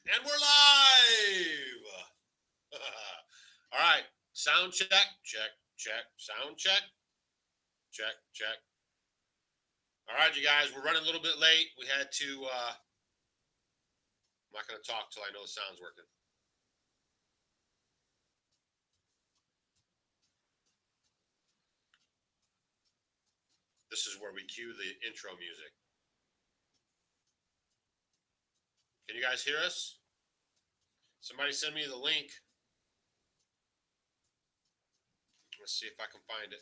And we're live. All right. Sound check, check, check. Sound check, check, check. All right, you guys, we're running a little bit late. We had to, I'm not going to talk till I know the sound's working. This is where we cue the intro music. Can you guys hear us? Somebody send me the link. Let's see if I can find it.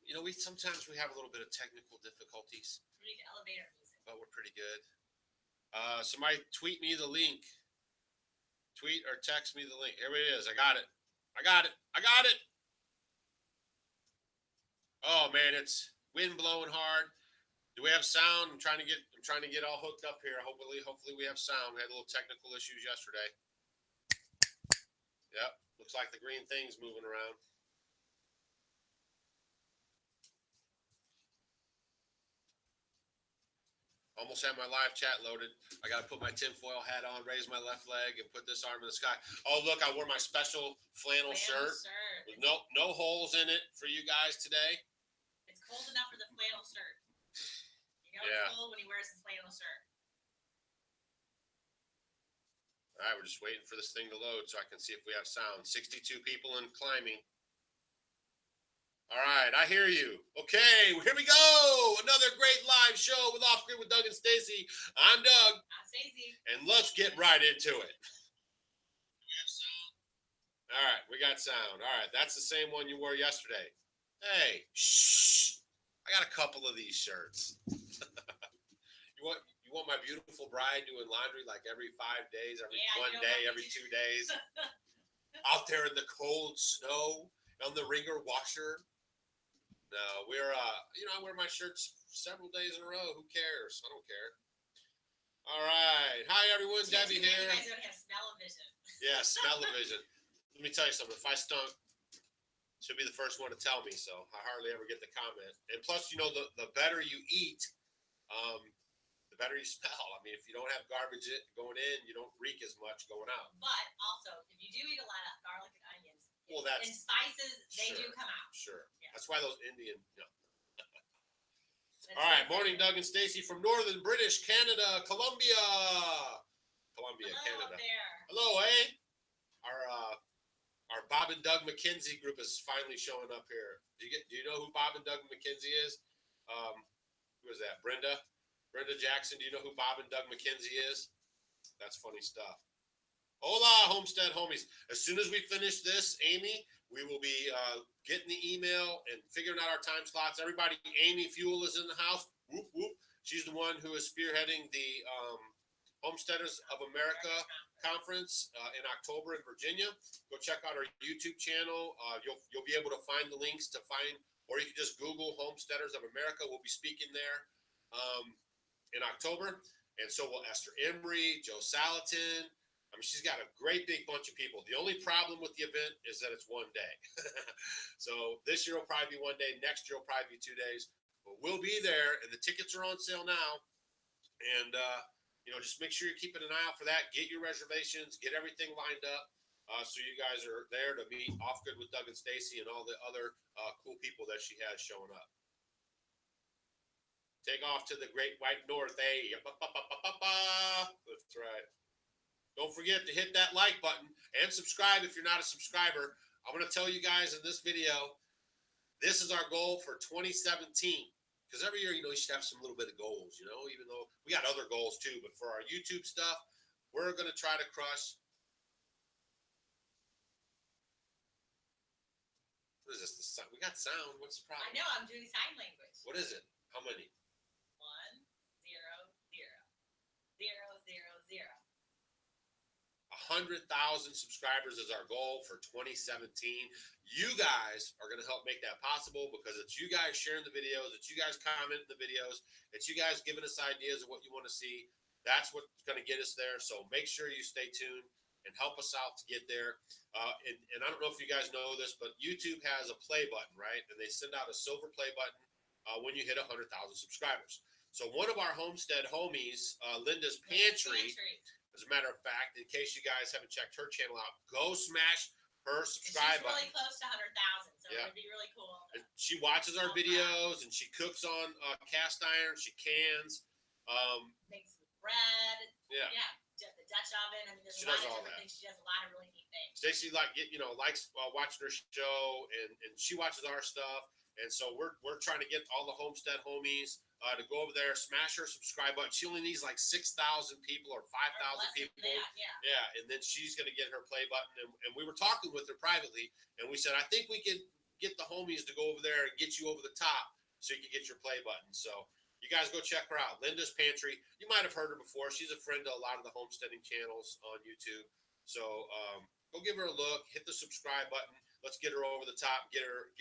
You know, we sometimes have a little bit of technical difficulties. We need elevator music. But we're pretty good. Somebody tweet me the link. Tweet or text me the link. Here it is. I got it. I got it. I got it. Oh man, it's wind blowing hard. Do we have sound? I'm trying to get all hooked up here. Hopefully we have sound. We had a little technical issues yesterday. Yep. Looks like the green thing's moving around. Almost have my live chat loaded. I got to put my tinfoil hat on, raise my left leg, and put this arm in the sky. Oh, look, I wore my special flannel shirt with no holes in it for you guys today. It's cold enough for the flannel shirt. You know it's cold when he wears his flannel shirt. All right, we're just waiting for this thing to load so I can see if we have sound. 62 people and climbing. All right, I hear you. Okay, here we go. Another great live show with Off Grid with Doug and Stacy. I'm Doug. I'm Stacy. And let's get right into it. Do we have sound? All right, we got sound. All right, that's the same one you wore yesterday. Hey, shh. I got a couple of these shirts. You want my beautiful bride doing laundry like every 5 days, every 1 day, every 2 days? Out there in the cold snow on the wringer washer. No, we're, I wear my shirts several days in a row. Who cares? I don't care. All right. Hi, everyone. Debbie here. You guys don't have smell-o-vision. Yeah, smell-o-vision. Let me tell you something. If I stunk, she'll be the first one to tell me, so I hardly ever get the comment. And plus, the better you eat, the better you smell. I mean, if you don't have garbage going in, you don't reek as much going out. But also, if you do eat a lot of garlic and onions, and spices, they do come out. Sure. Yeah. That's why those Indian. All right. Morning, Doug and Stacy from Northern British Canada, Columbia, Hello, Canada. Up there. Hello, eh? Our Bob and Doug McKenzie group is finally showing up here. Do you know who Bob and Doug McKenzie is? Who is that? Brenda Jackson. Do you know who Bob and Doug McKenzie is? That's funny stuff. Hola, Homestead homies. As soon as we finish this, Amy, we will be getting the email and figuring out our time slots. Everybody, Amy Fuel is in the house. Whoop, whoop. She's the one who is spearheading the Homesteaders of America conference in October in Virginia. Go check out our YouTube channel. You'll be able to find the links or you can just Google Homesteaders of America. We'll be speaking there in October. And so will Esther Emery, Joe Salatin. I mean, she's got a great big bunch of people. The only problem with the event is that it's 1 day. So this year will probably be 1 day. Next year will probably be 2 days. But we'll be there, and the tickets are on sale now. And, just make sure you're keeping an eye out for that. Get your reservations. Get everything lined up so you guys are there to meet Off Grid with Doug and Stacy and all the other cool people that she has showing up. Take off to the Great White North, eh? That's right. Don't forget to hit that like button and subscribe if you're not a subscriber. I'm going to tell you guys in this video, this is our goal for 2017. Because every year, you should have some little bit of goals, even though we got other goals too. But for our YouTube stuff, we're going to try to crush. What is this? We got sound. What's the problem? I know. I'm doing sign language. What is it? How many? 1, 0, 0. 0, 0, 0. 100,000 subscribers is our goal for 2017. You guys are going to help make that possible because it's you guys sharing the videos, it's you guys commenting the videos, it's you guys giving us ideas of what you want to see. That's what's going to get us there. So make sure you stay tuned. and help us out to get there. And I don't know if you guys know this, but YouTube has a play button, right? And they send out a silver play button when you hit 100,000 subscribers. So one of our Homestead homies, Linda's Pantry, as a matter of fact, in case you guys haven't checked her channel out, go smash her subscribe button. She's really close to 100,000, so it'd be really cool. She watches our videos and she cooks on cast iron. She cans. Makes bread. Yeah. The Dutch oven. I mean, there's she a lot does of all different that. things. She does a lot of really neat things. Stacy likes watching her show, and she watches our stuff. And so we're trying to get all the Homestead homies to go over there, smash her subscribe button. She only needs like 6,000 people or 5,000 people. Yeah, and then she's going to get her play button. And we were talking with her privately, and we said, I think we can get the homies to go over there and get you over the top so you can get your play button. So you guys go check her out. Linda's Pantry. You might have heard her before. She's a friend to a lot of the homesteading channels on YouTube. So go give her a look. Hit the subscribe button. Let's get her over the top. Get her.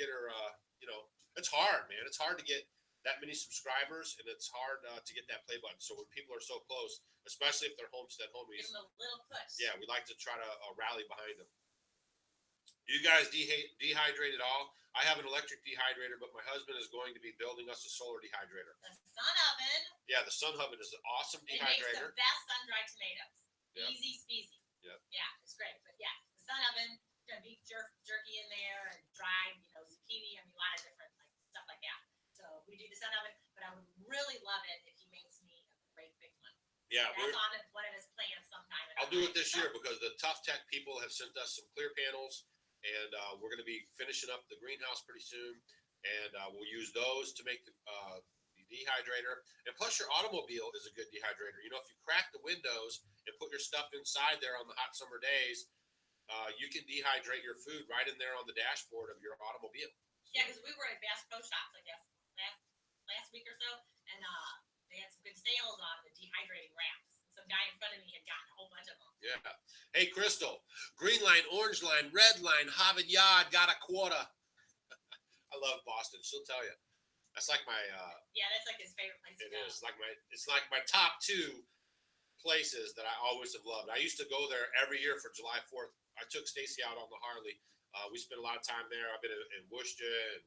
It's hard, man. It's hard to get that many subscribers, and it's hard to get that play button. So when people are so close, especially if they're Homestead homies, give them a little push. Yeah, we like to try to rally behind them. Do you guys dehydrate at all? I have an electric dehydrator, but my husband is going to be building us a solar dehydrator. The sun oven. Yeah, the sun oven is an awesome dehydrator. It makes the best sun-dried tomatoes. Yep. Easy speasy. Yep. Yeah, it's great. But yeah, the sun oven, beef jerky in there and dried, zucchini. I mean, a lot of different stuff like that. So we do the sun oven, but I would really love it if he makes me a great big one. Yeah, that's on one of his plans sometime. I'll do it this year because the Tough Tech people have sent us some clear panels, and we're going to be finishing up the greenhouse pretty soon, and we'll use those to make the dehydrator. And plus, your automobile is a good dehydrator. If you crack the windows and put your stuff inside there on the hot summer days, you can dehydrate your food right in there on the dashboard of your automobile. Yeah, because we were at Bass Pro Shops, I guess, last week or so, and they had some good sales on the dehydrating wraps. Some guy in front of me had gotten a whole bunch of them. Yeah. Hey, Crystal, green line, orange line, red line, Harvard Yard got a quarter. I love Boston. She'll tell you. That's like my. That's like his favorite place to go. It's like my top two places that I always have loved. I used to go there every year for July 4th. I took Stacy out on the Harley. We spent a lot of time there. I've been in Worcester and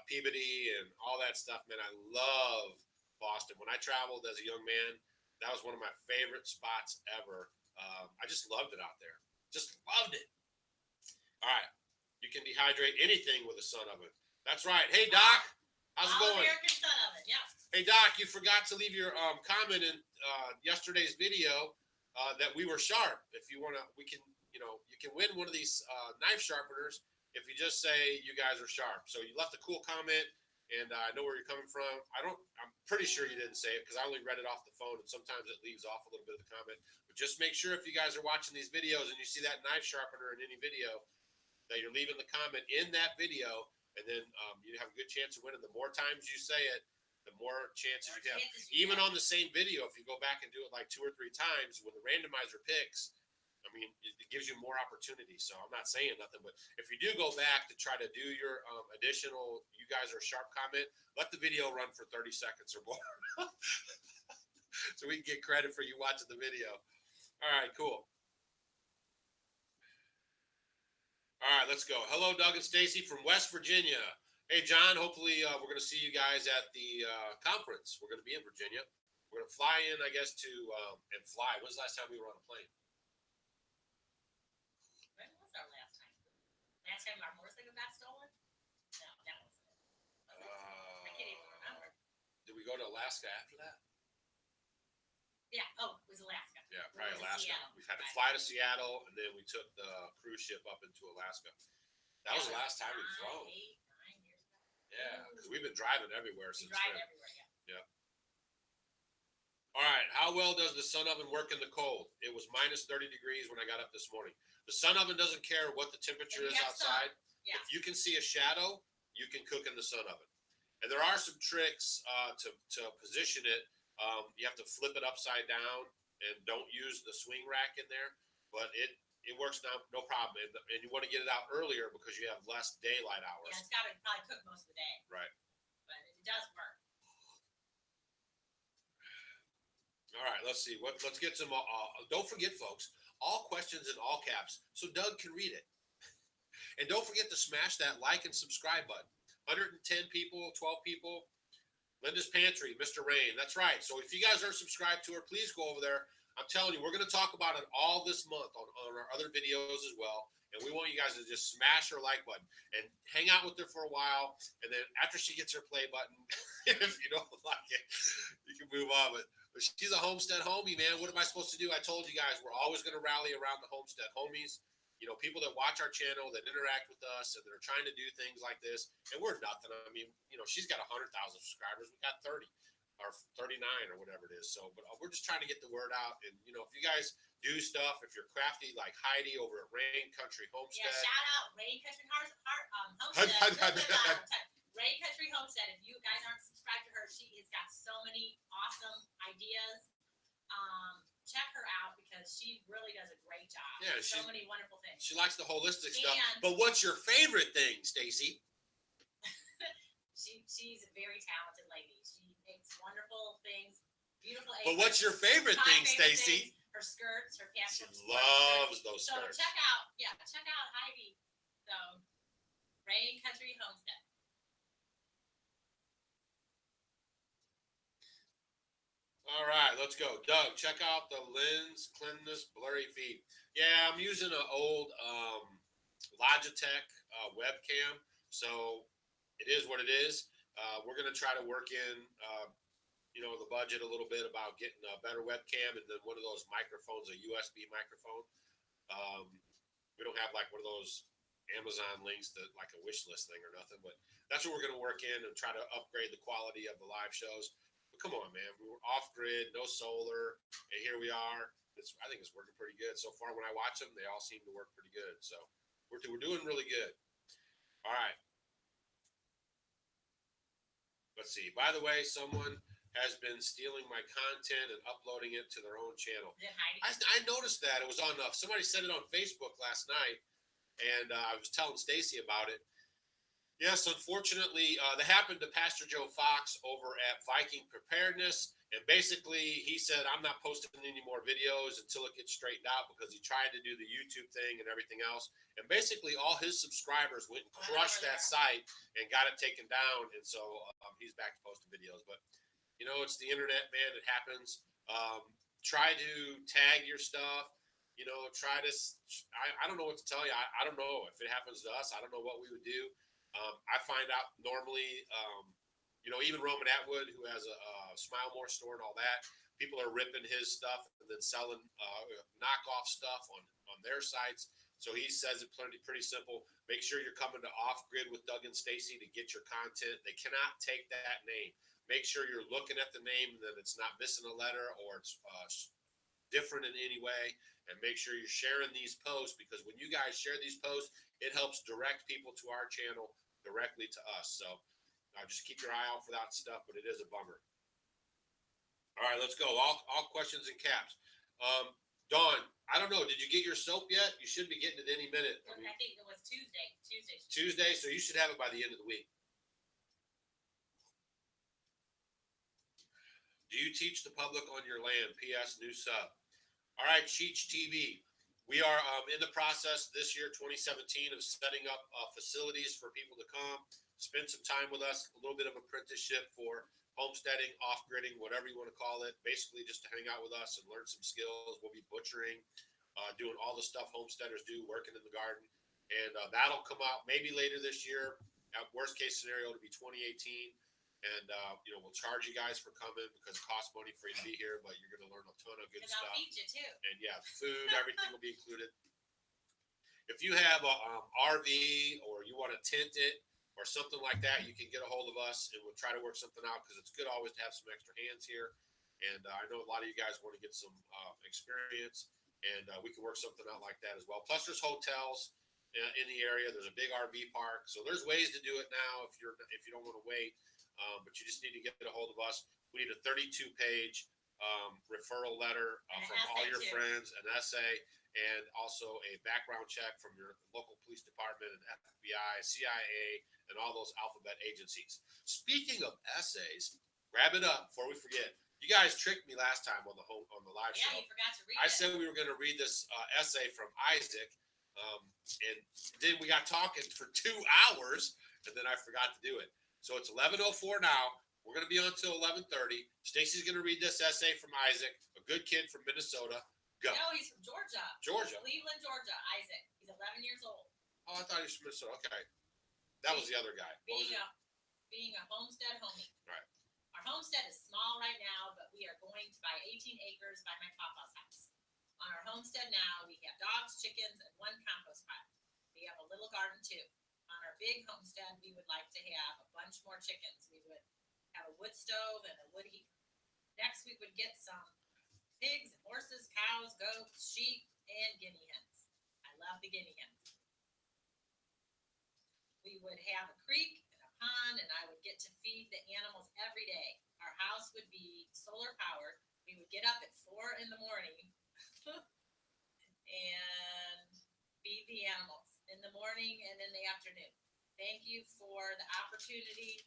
Peabody and all that stuff. Man, I love Boston. When I traveled as a young man, that was one of my favorite spots ever. I just loved it out there. Just loved it. All right. You can dehydrate anything with a sun oven. That's right. Hey, Doc. How's it going? All-American sun oven, yeah. Hey, Doc, you forgot to leave your comment in yesterday's video that we were sharp. If you want to, we can, you can win one of these knife sharpeners if you just say you guys are sharp. So you left a cool comment, and I know where you're coming from. I'm pretty sure you didn't say it because I only read it off the phone, and sometimes it leaves off a little bit of the comment. But just make sure if you guys are watching these videos and you see that knife sharpener in any video, that you're leaving the comment in that video, and then you have a good chance of winning. The more times you say it, the more chances you have. Even on the same video, if you go back and do it like 2 or 3 times, when the randomizer picks, I mean, it gives you more opportunities. So I'm not saying nothing, but if you do go back to try to do your additional, you guys are sharp comment, let the video run for 30 seconds or more. So we can get credit for you watching the video. All right, cool. All right, let's go. Hello, Doug and Stacy from West Virginia. Hey, John, hopefully we're going to see you guys at the conference. We're going to be in Virginia. We're going to fly in, I guess, and fly. When's the last time we were on a plane? When was our last time? Last time our motorcycle got stolen? No, that wasn't it. I can't even remember. Did we go to Alaska after that? Yeah. Oh, it was Alaska. Yeah, probably Alaska. Seattle. We've had to fly to Seattle, and then we took the cruise ship up into Alaska. That was the last time we've flown. 8, 9 years ago. Yeah, because we've been driving everywhere since then. Everywhere, yeah. Yep. All right, how well does the sun oven work in the cold? It was minus 30 degrees when I got up this morning. The sun oven doesn't care what the temperature is outside. Yeah. If you can see a shadow, you can cook in the sun oven. And there are some tricks to position it. You have to flip it upside down and don't use the swing rack in there, but it works now, no problem. And you want to get it out earlier because you have less daylight hours. Yeah, it's got to probably cook most of the day. Right. But it does work. All right, let's see. Let's get some. Don't forget, folks, all questions in all caps so Doug can read it. And don't forget to smash that like and subscribe button. 110 people, 12 people. Linda's Pantry, Mr. Rain. That's right. So if you guys aren't subscribed to her, please go over there. I'm telling you, we're going to talk about it all this month on our other videos as well. And we want you guys to just smash her like button and hang out with her for a while. And then after she gets her play button, if you don't like it, you can move on. But she's a Homestead homie, man. What am I supposed to do? I told you guys, we're always going to rally around the Homestead homies. You know, people that watch our channel, that interact with us, and that are trying to do things like this. And we're nothing. I mean, you know, she's got 100,000 subscribers. We got 30 or 39 or whatever it is. So, but we're just trying to get the word out. And, you know, if you guys do stuff, if you're crafty like Heidi over at Rain Country Homestead. Yeah, shout out Rain Country Homestead. Rain Country Homestead. If you guys aren't subscribed to her, she has got so many awesome ideas. Check her out because she really does a great job. Yeah, so many wonderful things. She likes the holistic stuff. But what's your favorite thing, Stacy? She's a very talented lady. She makes wonderful things, beautiful. But what's your favorite thing, Stacy? Her skirts, her pants. She loves those skirts. So check out Heidi. So Rain Country Homestead. All right, let's go. Doug, check out the lens cleanness blurry feed. Yeah, I'm using an old Logitech webcam, so it is what it is. We're going to try to work in, you know, the budget a little bit about getting a better webcam and then one of those microphones, a USB microphone. We don't have like one of those Amazon links that like a wish list thing or nothing, but that's what we're going to work in and try to upgrade the quality of the live shows. Come on, man. We were off grid, no solar, and here we are. I think it's working pretty good so far. When I watch them, they all seem to work pretty good. So we're doing really good. All right. Let's see. By the way, someone has been stealing my content and uploading it to their own channel. I noticed that. It was on. Somebody said it on Facebook last night, and I was telling Stacy about it. Yes, unfortunately, that happened to Pastor Joe Fox over at Viking Preparedness. And basically, he said, I'm not posting any more videos until it gets straightened out because he tried to do the YouTube thing and everything else. And basically, all his subscribers went and crushed that site and got it taken down. And so he's back to posting videos. But, you know, it's the internet, man. It happens. Try to tag your stuff. You know, try to – I don't know what to tell you. I don't know if it happens to us. I don't know what we would do. I find out normally, you know, even Roman Atwood, who has a Smile More store and all that, people are ripping his stuff and then selling knockoff stuff on their sites. So he says it pretty simple. Make sure you're coming to Off Grid with Doug and Stacy to get your content. They cannot take that name. Make sure you're looking at the name and that it's not missing a letter or it's different in any way. And make sure you're sharing these posts because when you guys share these posts, it helps direct people to our channel directly to us. So just keep your eye out for that stuff, but it is a bummer. All right, let's go. All questions in caps. Dawn, I don't know. Did you get your soap yet? You should be getting it any minute. I think it was Tuesday. Tuesday, so you should have it by the end of the week. Do you teach the public on your land? P.S. New sub. All right, Cheech TV. We are in the process this year, 2017, of setting up facilities for people to come, spend some time with us, a little bit of apprenticeship for homesteading, off-gridding, whatever you want to call it, basically just to hang out with us and learn some skills. We'll be butchering, doing all the stuff homesteaders do, working in the garden, and that'll come out maybe later this year. At worst case scenario, it'll be 2018. And, you know, we'll charge you guys for coming because it costs money for you to be here, but you're going to learn a ton of good stuff. I'll feed you too. And yeah, food, everything will be included. If you have a RV or you want to tent it or something like that, you can get a hold of us and we'll try to work something out because it's good always to have some extra hands here. And I know a lot of you guys want to get some experience and we can work something out like that as well. Plus there's hotels in the area. There's a big RV park. So there's ways to do it now if you don't want to wait. But you just need to get a hold of us. We need a 32-page referral letter from all your friends, an essay, and also a background check from your local police department and FBI, CIA, and all those alphabet agencies. Speaking of essays, grab it up before we forget. You guys tricked me last time on the live show. Yeah, you forgot to read I it. said we were going to read this essay from Isaac, and then we got talking for 2 hours, and then I forgot to do it. So it's 11:04 now. We're going to be on until 11:30. Stacy's going to read this essay from Isaac, a good kid from Minnesota. Go. No, he's from Georgia. Georgia. Cleveland, Georgia. Isaac. He's 11 years old. Oh, I thought he was from Minnesota. Okay. That was the other guy. Being a homestead homie. Right. Our homestead is small right now, but we are going to buy 18 acres by my papa's house. On our homestead now, we have dogs, chickens, and 1 compost pile. We have a little garden too. On our big homestead, we would like to have a bunch more chickens. We would have a wood stove and a wood heater. Next, we would get some pigs, horses, cows, goats, sheep, and guinea hens. I love the guinea hens. We would have a creek and a pond, and I would get to feed the animals every day. Our house would be solar powered. We would get up at 4 in the morning and feed the animals in the morning and in the afternoon. Thank you for the opportunity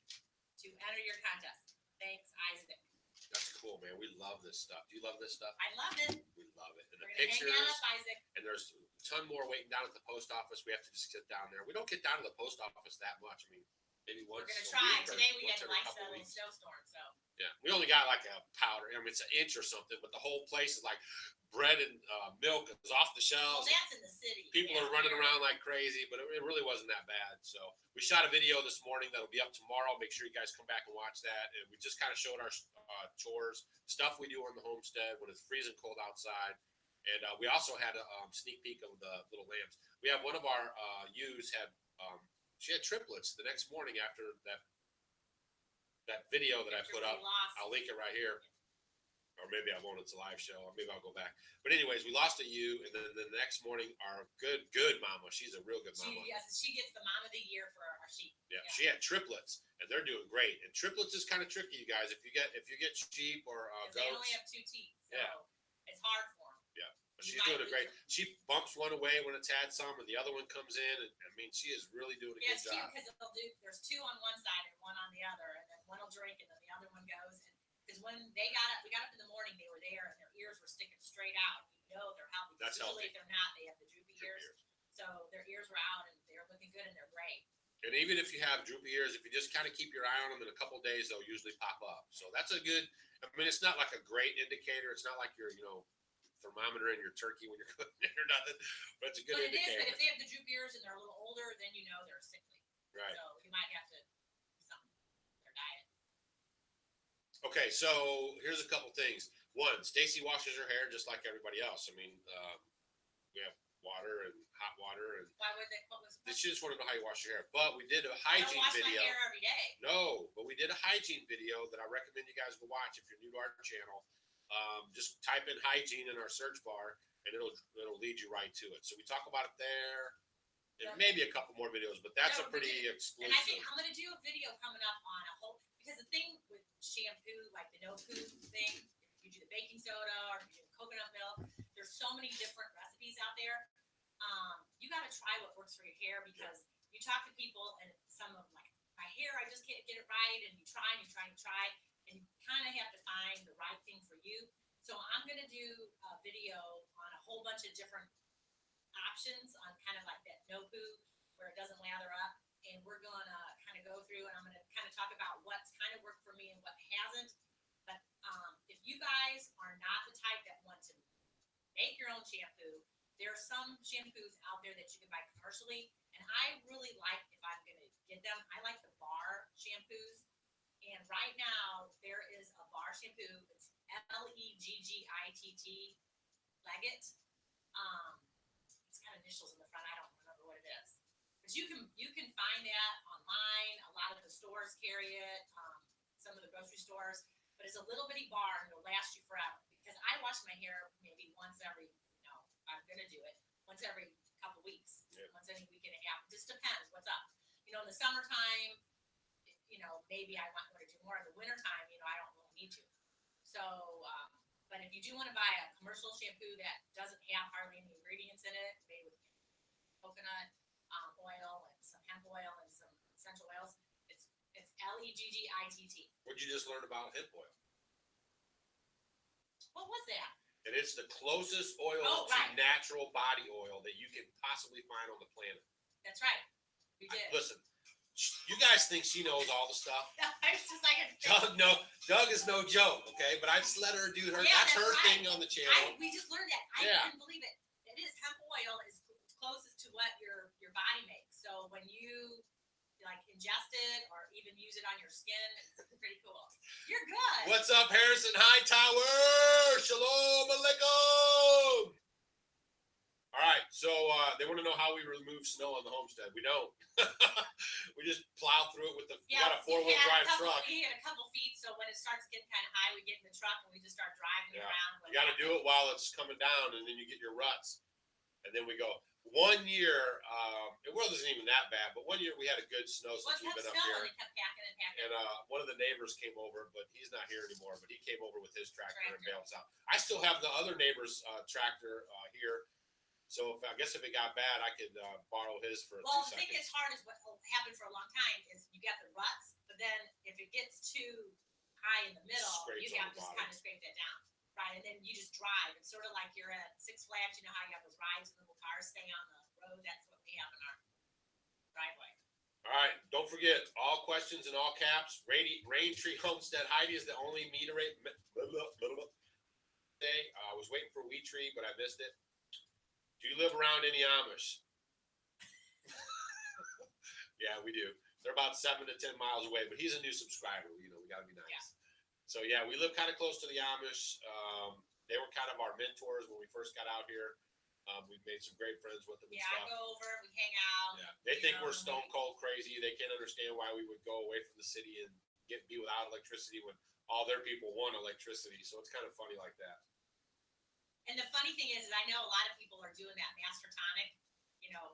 to enter your contest. Thanks, Isaac. That's cool, man. We love this stuff. Do you love this stuff? I love it. We love it. And We're the gonna pictures. hang out, Isaac. And there's a ton more waiting down at the post office. We have to just get down there. We don't get down to the post office that much. I mean, maybe once. We're gonna a try. week or Today we once had every like couple a little weeks. snowstorm, so. Yeah, we only got like a powder. I mean, it's an inch or something, but the whole place is like bread and milk is off the Well, shelves. that's in the city. People are running around like crazy, but it really wasn't that bad. So we shot a video this morning that'll be up tomorrow. Make sure you guys come back and watch that. And we just kind of showed our chores, stuff we do on the homestead when it's freezing cold outside. And we also had a sneak peek of the little lambs. We have one of our ewes had she had triplets the next morning after that video that I put up. I'll link it right here. Or maybe I won't. It's a live show. Or maybe I'll go back. But anyways, we lost a ewe, and then the next morning, our good mama. She's a real good mama. She gets the mom of the year for our sheep. Yeah, she had triplets, and they're doing great. And triplets is kind of tricky, you guys. If you get sheep or goats, they only have 2 teeth, so it's hard for them. Yeah, but she's doing a great. She bumps one away when it's had some, and the other one comes in, and I mean, she is really doing a good job. Yeah, it's cute because there's 2 on one side and 1 on the other, and then one will drink, and then the other one goes. Because when we got up in the morning, they were there, and their ears were sticking straight out. You know they're healthy. That's usually healthy. If they're not, they have the droopy ears. So their ears were out, and they're looking good, and they're great. And even if you have droopy ears, if you just kind of keep your eye on them, in a couple of days, they'll usually pop up. So that's a good. I mean, it's not like a great indicator. It's not like your thermometer in your turkey when you're cooking it or nothing. But it's a good indicator. It is. But if they have the droopy ears and they're a little older, then you know they're sickly. Right. So you might have to do something with their diet. Okay, so here's a couple things. One, Stacy washes her hair just like everybody else. I mean, we have water and hot water, and why would they? What was? She just wanted to know how you wash your hair. But we did a hygiene video. I wash my hair every day. No, but we did a hygiene video that I recommend you guys go watch if you're new to our channel. Just type in hygiene in our search bar, and it'll lead you right to it. So we talk about it there, and maybe a couple more videos, but that's a pretty exclusive. And I think I'm going to do a video coming up on a whole, because the thing with shampoo, like the no poo thing, if you do the baking soda or if you do the coconut milk, there's so many different recipes out there. You got to try what works for your hair, because you talk to people and some of them like, my hair, I just can't get it right. And you try and you try and you try, and you kind of have to find the right thing for you. So I'm going to do a video on a whole bunch of different options on kind of like that no poo where it doesn't lather up. And we're going to kind of go through, and I'm going to kind of talk about what's kind of worked for me and what hasn't. But if you guys are not the type that want to make your own shampoo, there are some shampoos out there that you can buy commercially. And I really like, if I'm going to get them, I like the bar shampoos. And right now, there is a bar shampoo. It's Leggitt, Leggett. It's got initials in the front. I don't remember what it is. But you can find that online. A lot of the stores carry it. Some of the grocery stores. But it's a little bitty bar, and it'll last you forever. Because I wash my hair maybe once every, I'm going to do it once every couple weeks. Yeah. Once every week and a half. It just depends what's up. In the summertime, maybe I want to do more. In the wintertime, I don't really need to. So, but if you do want to buy a commercial shampoo that doesn't have hardly any ingredients in it, made with coconut oil and some hemp oil and some essential oils, it's Leggitt. What'd you just learn about hemp oil? What was that? And it's the closest oil to natural body oil that you can possibly find on the planet. That's right. We did. Listen, you guys think she knows all the stuff. I was just like, Doug is no joke, okay? But I just let her do her. That's her thing on the channel. We just learned that. I couldn't believe it. It is hemp oil is closest to what your body makes. So when you like ingest it or even use it on your skin, it's pretty cool. You're good. What's up, Harrison Hightower? Shalom alaikum. All right, so they want to know how we remove snow on the homestead. We don't. We just plow through it with we got a 4-wheel drive truck. We get a couple feet, so when it starts getting kind of high, we get in the truck and we just start driving around. You got to do it while it's coming down, and then you get your ruts. And then we go. 1 year, it wasn't even that bad, but 1 year we had a good snow since we've been up here. And they kept packing and packing. And one of the neighbors came over, but he's not here anymore. But he came over with his tractor and bailed us out. I still have the other neighbor's tractor here. So I guess if it got bad, I could borrow his for 2 seconds. Well, the thing that's hard is what happened for a long time is you got the ruts, but then if it gets too high in the middle, you have to just kind of scrape that down. Right, and then you just drive. It's sort of like you're at Six Flags. You know how you have those rides and little cars stay on the road? That's what we have in our driveway. All right, don't forget, all questions in all caps. Raintree Homestead. Heidi is the only meter-rate. I was waiting for Wheat Tree, but I missed it. Do you live around any Amish? Yeah, we do. They're about 7 to 10 miles away, but he's a new subscriber. You know, we got to be nice. Yeah. So yeah, we live kind of close to the Amish. They were kind of our mentors when we first got out here. We've made some great friends with them. Yeah, I go over, we hang out. Yeah, they think we're stone cold crazy. They can't understand why we would go away from the city and be without electricity when all their people want electricity. So it's kind of funny like that. And the funny thing is I know a lot of people are doing that master tonic, you know,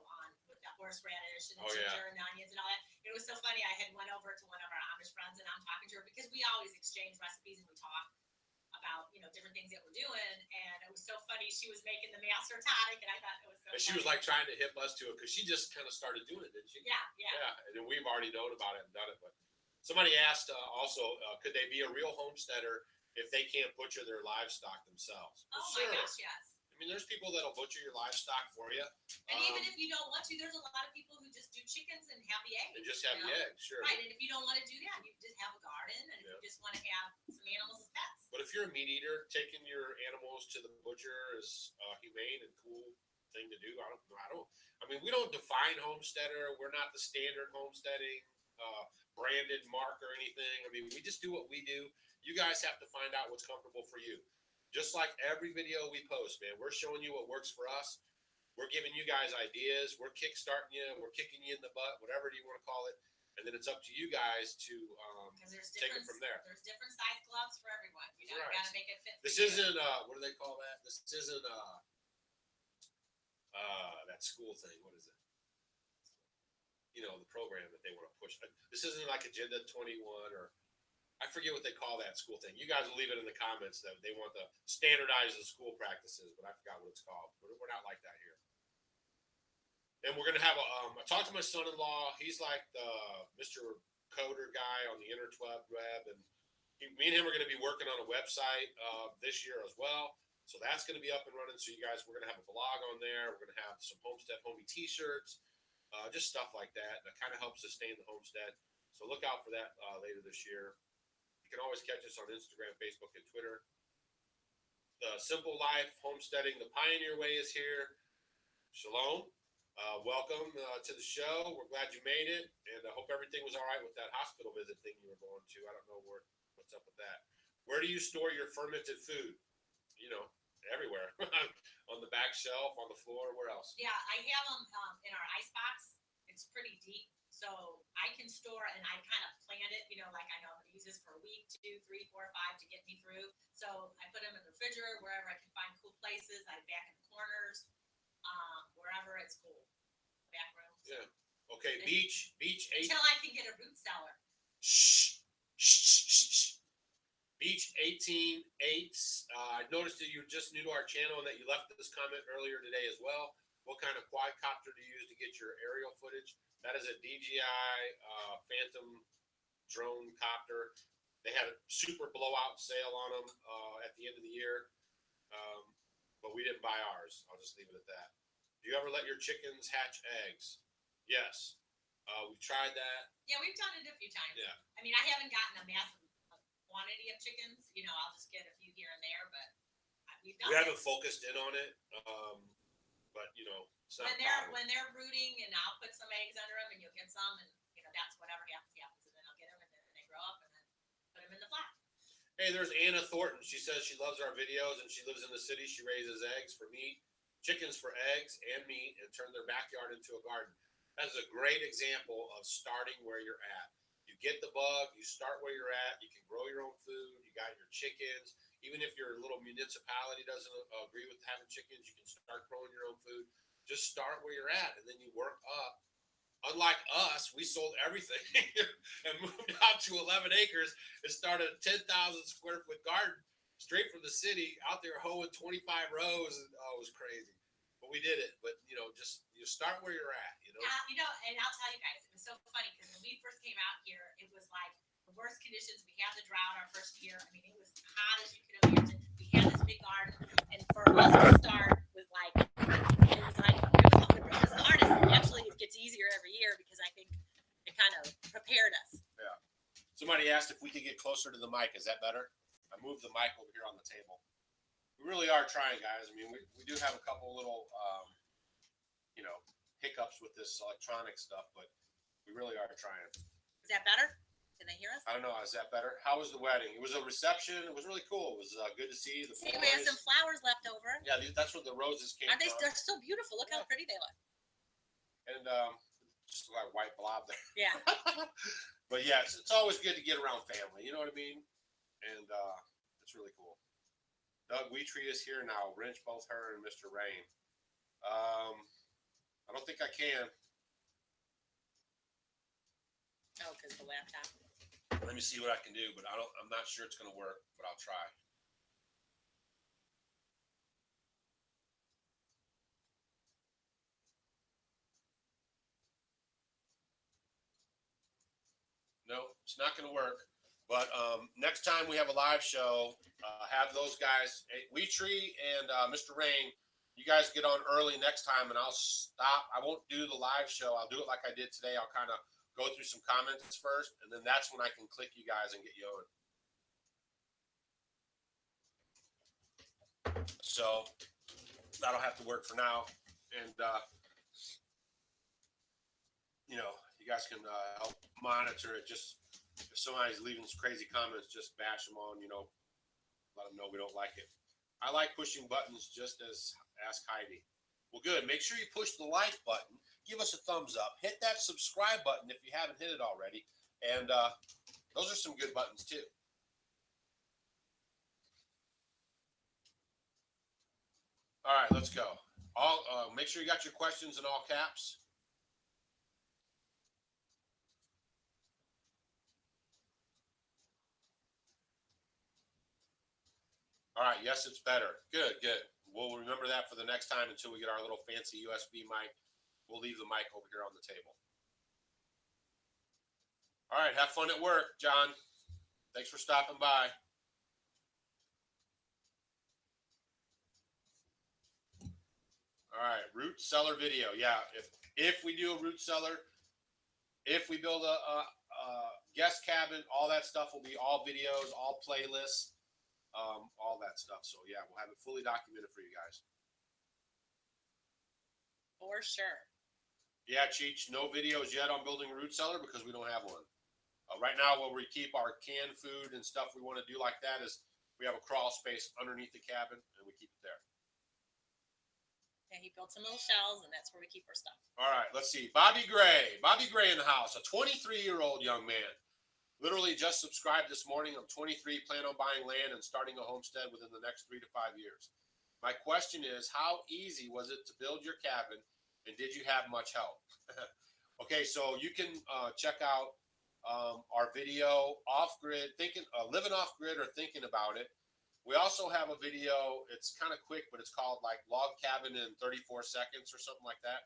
with the horseradish and the ginger and the onions and all that. It was so funny. I had went over to one of our Amish friends and I'm talking to her because we always exchange recipes and we talk about, you know, different things that we're doing. And it was so funny. She was making the master tonic and I thought it was so funny. She was like trying to hip us to it because she just kind of started doing it, didn't she? Yeah. And then we've already known about it and done it. But somebody asked also, could they be a real homesteader if they can't butcher their livestock themselves? Oh my gosh, yes. I mean, there's people that'll butcher your livestock for you. And even if you don't want to, there's a lot of people who just do chickens and have the eggs. And just have the eggs, sure. Right, and if you don't want to do that, you just have a garden, and if you just want to have some animals as pets. But if you're a meat eater, taking your animals to the butcher is a humane and cool thing to do. I mean, we don't define homesteader. We're not the standard homesteading branded mark or anything. I mean, we just do what we do. You guys have to find out what's comfortable for you. Just like every video we post, man, we're showing you what works for us. We're giving you guys ideas. We're kickstarting you. We're kicking you in the butt, whatever you want to call it. And then it's up to you guys to take it from there. There's different size gloves for everyone. You know, you got to make it fit. This isn't, what do they call that? This isn't that school thing. What is it? You know, the program that they want to push. This isn't like Agenda 21 or I forget what they call that school thing. You guys will leave it in the comments that they want to standardize the school practices, but I forgot what it's called. We're not like that here. And we're going to have I talked to my son-in-law. He's like the Mr. Coder guy on the interweb, and me and him are going to be working on a website this year as well. So that's going to be up and running. So you guys, we're going to have a blog on there. We're going to have some Homestead Homie t-shirts, just stuff like that. That kind of helps sustain the homestead. So look out for that later this year. You can always catch us on Instagram, Facebook, and Twitter. The Simple Life Homesteading the Pioneer Way is here. Shalom. Welcome to the show. We're glad you made it, and I hope everything was all right with that hospital visit thing you were going to. I don't know what's up with that. Where do you store your fermented food? You know, everywhere. On the back shelf, on the floor, where else? Yeah, I have them in our ice box. It's pretty deep. So I can store, and I kind of plan it, you know, like I know I'm going to use this for a week, 2, 3, 4, 5 to get me through. So I put them in the refrigerator, wherever I can find cool places. I back in the corners, wherever it's cool. Back rooms. Yeah. Okay, beach 8. Until I can get a root cellar. Shh. Beach 18-8. I noticed that you're just new to our channel and that you left this comment earlier today as well. What kind of quadcopter do you use to get your aerial footage? That is a DJI Phantom drone copter. They had a super blowout sale on them at the end of the year, but we didn't buy ours. I'll just leave it at that. Do you ever let your chickens hatch eggs? Yes. We've tried that. Yeah, we've done it a few times. Yeah. I mean, I haven't gotten a massive quantity of chickens. You know, I'll just get a few here and there, but we've done We it. haven't focused in on it, but you know, it's not When they're brooding, and I'll put some eggs under them, and you'll get some, and you know that's whatever happens, and then I'll get them, and then they grow up, and then put them in the flat. Hey, there's Anna Thornton. She says she loves our videos, and she lives in the city. She raises eggs for meat, chickens for eggs and meat, and turn their backyard into a garden. That is a great example of starting where you're at. You get the bug, you start where you're at, you can grow your own food, you got your chickens. Even if your little municipality doesn't agree with having chickens, you can start growing your own food. Just start where you're at, and then you work up. Unlike us, we sold everything and moved out to 11 acres and started a 10,000 square foot garden straight from the city out there hoeing 25 rows. And it was crazy. But we did it. But, you know, just you start where you're at, you know. And I'll tell you guys, it was so funny because when we first came out here, it was like the worst conditions. We had the drought our first year. I mean, it was hot as you could have imagined. We had this big garden. And for us to start with it was the hardest. Actually, it gets easier every year because I think it kind of prepared us. Yeah. Somebody asked if we could get closer to the mic. Is that better? I moved the mic over here on the table. We really are trying, guys. I mean, we do have a couple little, you know, hiccups with this electronic stuff, but we really are trying. Is that better? Can they hear us? I don't know. Is that better? How was the wedding? It was a reception. It was really cool. It was good to see the boys. We had some flowers left over. Yeah, that's where the roses came from. They're so beautiful. Look how pretty they look. And just like white blob there. Yeah. But yeah, it's always good to get around family. You know what I mean? And it's really cool. Doug Weetree is here now. Wrench both her and Mr. Rain. I don't think I can. Oh, because the laptop. Let me see what I can do, but I'm not sure it's going to work, but I'll try. No, it's not going to work. But next time we have a live show, have those guys, Weetree and Mr. Rain, you guys get on early next time, and I'll stop. I won't do the live show. I'll do it like I did today. I'll kind of go through some comments first, and then that's when I can click you guys and get you on. So that'll have to work for now. And, you know, you guys can help monitor it. Just if somebody's leaving some crazy comments, just bash them on, you know, let them know we don't like it. I like pushing buttons just as ask Heidi. Well, good. Make sure you push the like button. Give us a thumbs up. Hit that subscribe button if you haven't hit it already. And those are some good buttons too. All right, let's go. Make sure you got your questions in all caps. All right, yes, it's better. Good, good. We'll remember that for the next time until we get our little fancy USB mic. We'll leave the mic over here on the table. All right, have fun at work, John. Thanks for stopping by. All right, root cellar video. Yeah, if we do a root cellar, if we build a guest cabin, all that stuff will be all videos, all playlists. All that stuff. So yeah, we'll have it fully documented for you guys. For sure. Yeah, Cheech, no videos yet on building a root cellar because we don't have one. Right now, where we keep our canned food and stuff we want to do like that is we have a crawl space underneath the cabin and we keep it there. Yeah, he built some little shells and that's where we keep our stuff. All right, let's see. Bobby Gray in the house, a 23-year-old young man. Literally just subscribed this morning. I'm 23, plan on buying land and starting a homestead within the next 3 to 5 years. My question is, how easy was it to build your cabin, and did you have much help? Okay, so you can check out our video, Off-Grid, living off-grid or thinking about it. We also have a video, it's kind of quick, but it's called like Log Cabin in 34 Seconds or something like that.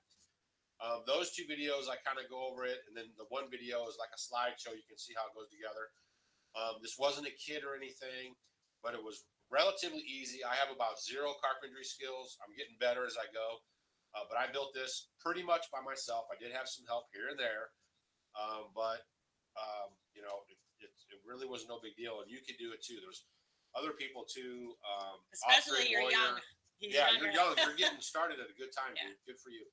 Those two videos, I kind of go over it, and then the one video is like a slideshow. You can see how it goes together. This wasn't a kit or anything, but it was relatively easy. I have about 0 carpentry skills. I'm getting better as I go. But I built this pretty much by myself. I did have some help here and there. But you know, it really was no big deal. And you could do it too. There's other people too. Especially you're young. You're young. You're getting started at a good time, Yeah. dude. Good for you.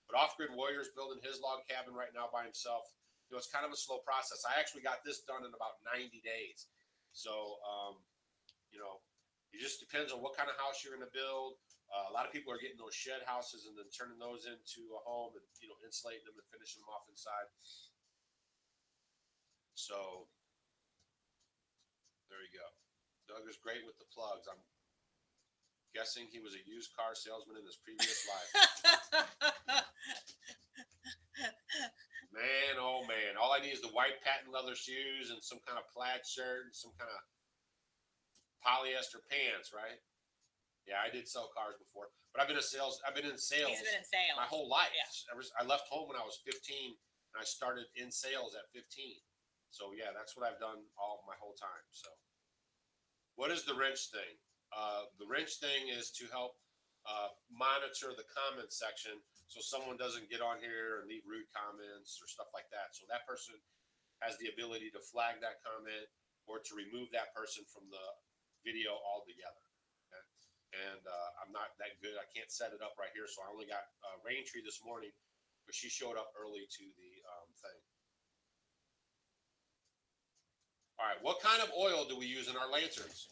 But Off-Grid Warrior's building his log cabin right now by himself. You know, it's kind of a slow process. I actually got this done in about 90 days. So, you know, it just depends on what kind of house you're going to build. A lot of people are getting those shed houses and then turning those into a home and, you know, insulating them and finishing them off inside. So there you go. Doug is great with the plugs. I'm guessing he was a used car salesman in his previous life. Man, oh man. All I need is the white patent leather shoes and some kind of plaid shirt and some kind of polyester pants, right? Yeah, I did sell cars before, but I've been in sales. He's been in sales my whole life. Yeah. I left home when I was 15 and I started in sales at 15. So yeah, that's what I've done all my whole time. So what is the wrench thing? The wrench thing is to help monitor the comment section so someone doesn't get on here and leave rude comments or stuff like that. So that person has the ability to flag that comment or to remove that person from the video altogether. Okay? And I'm not that good. I can't set it up right here. So I only got Raintree this morning, but she showed up early to the thing. All right. What kind of oil do we use in our lanterns?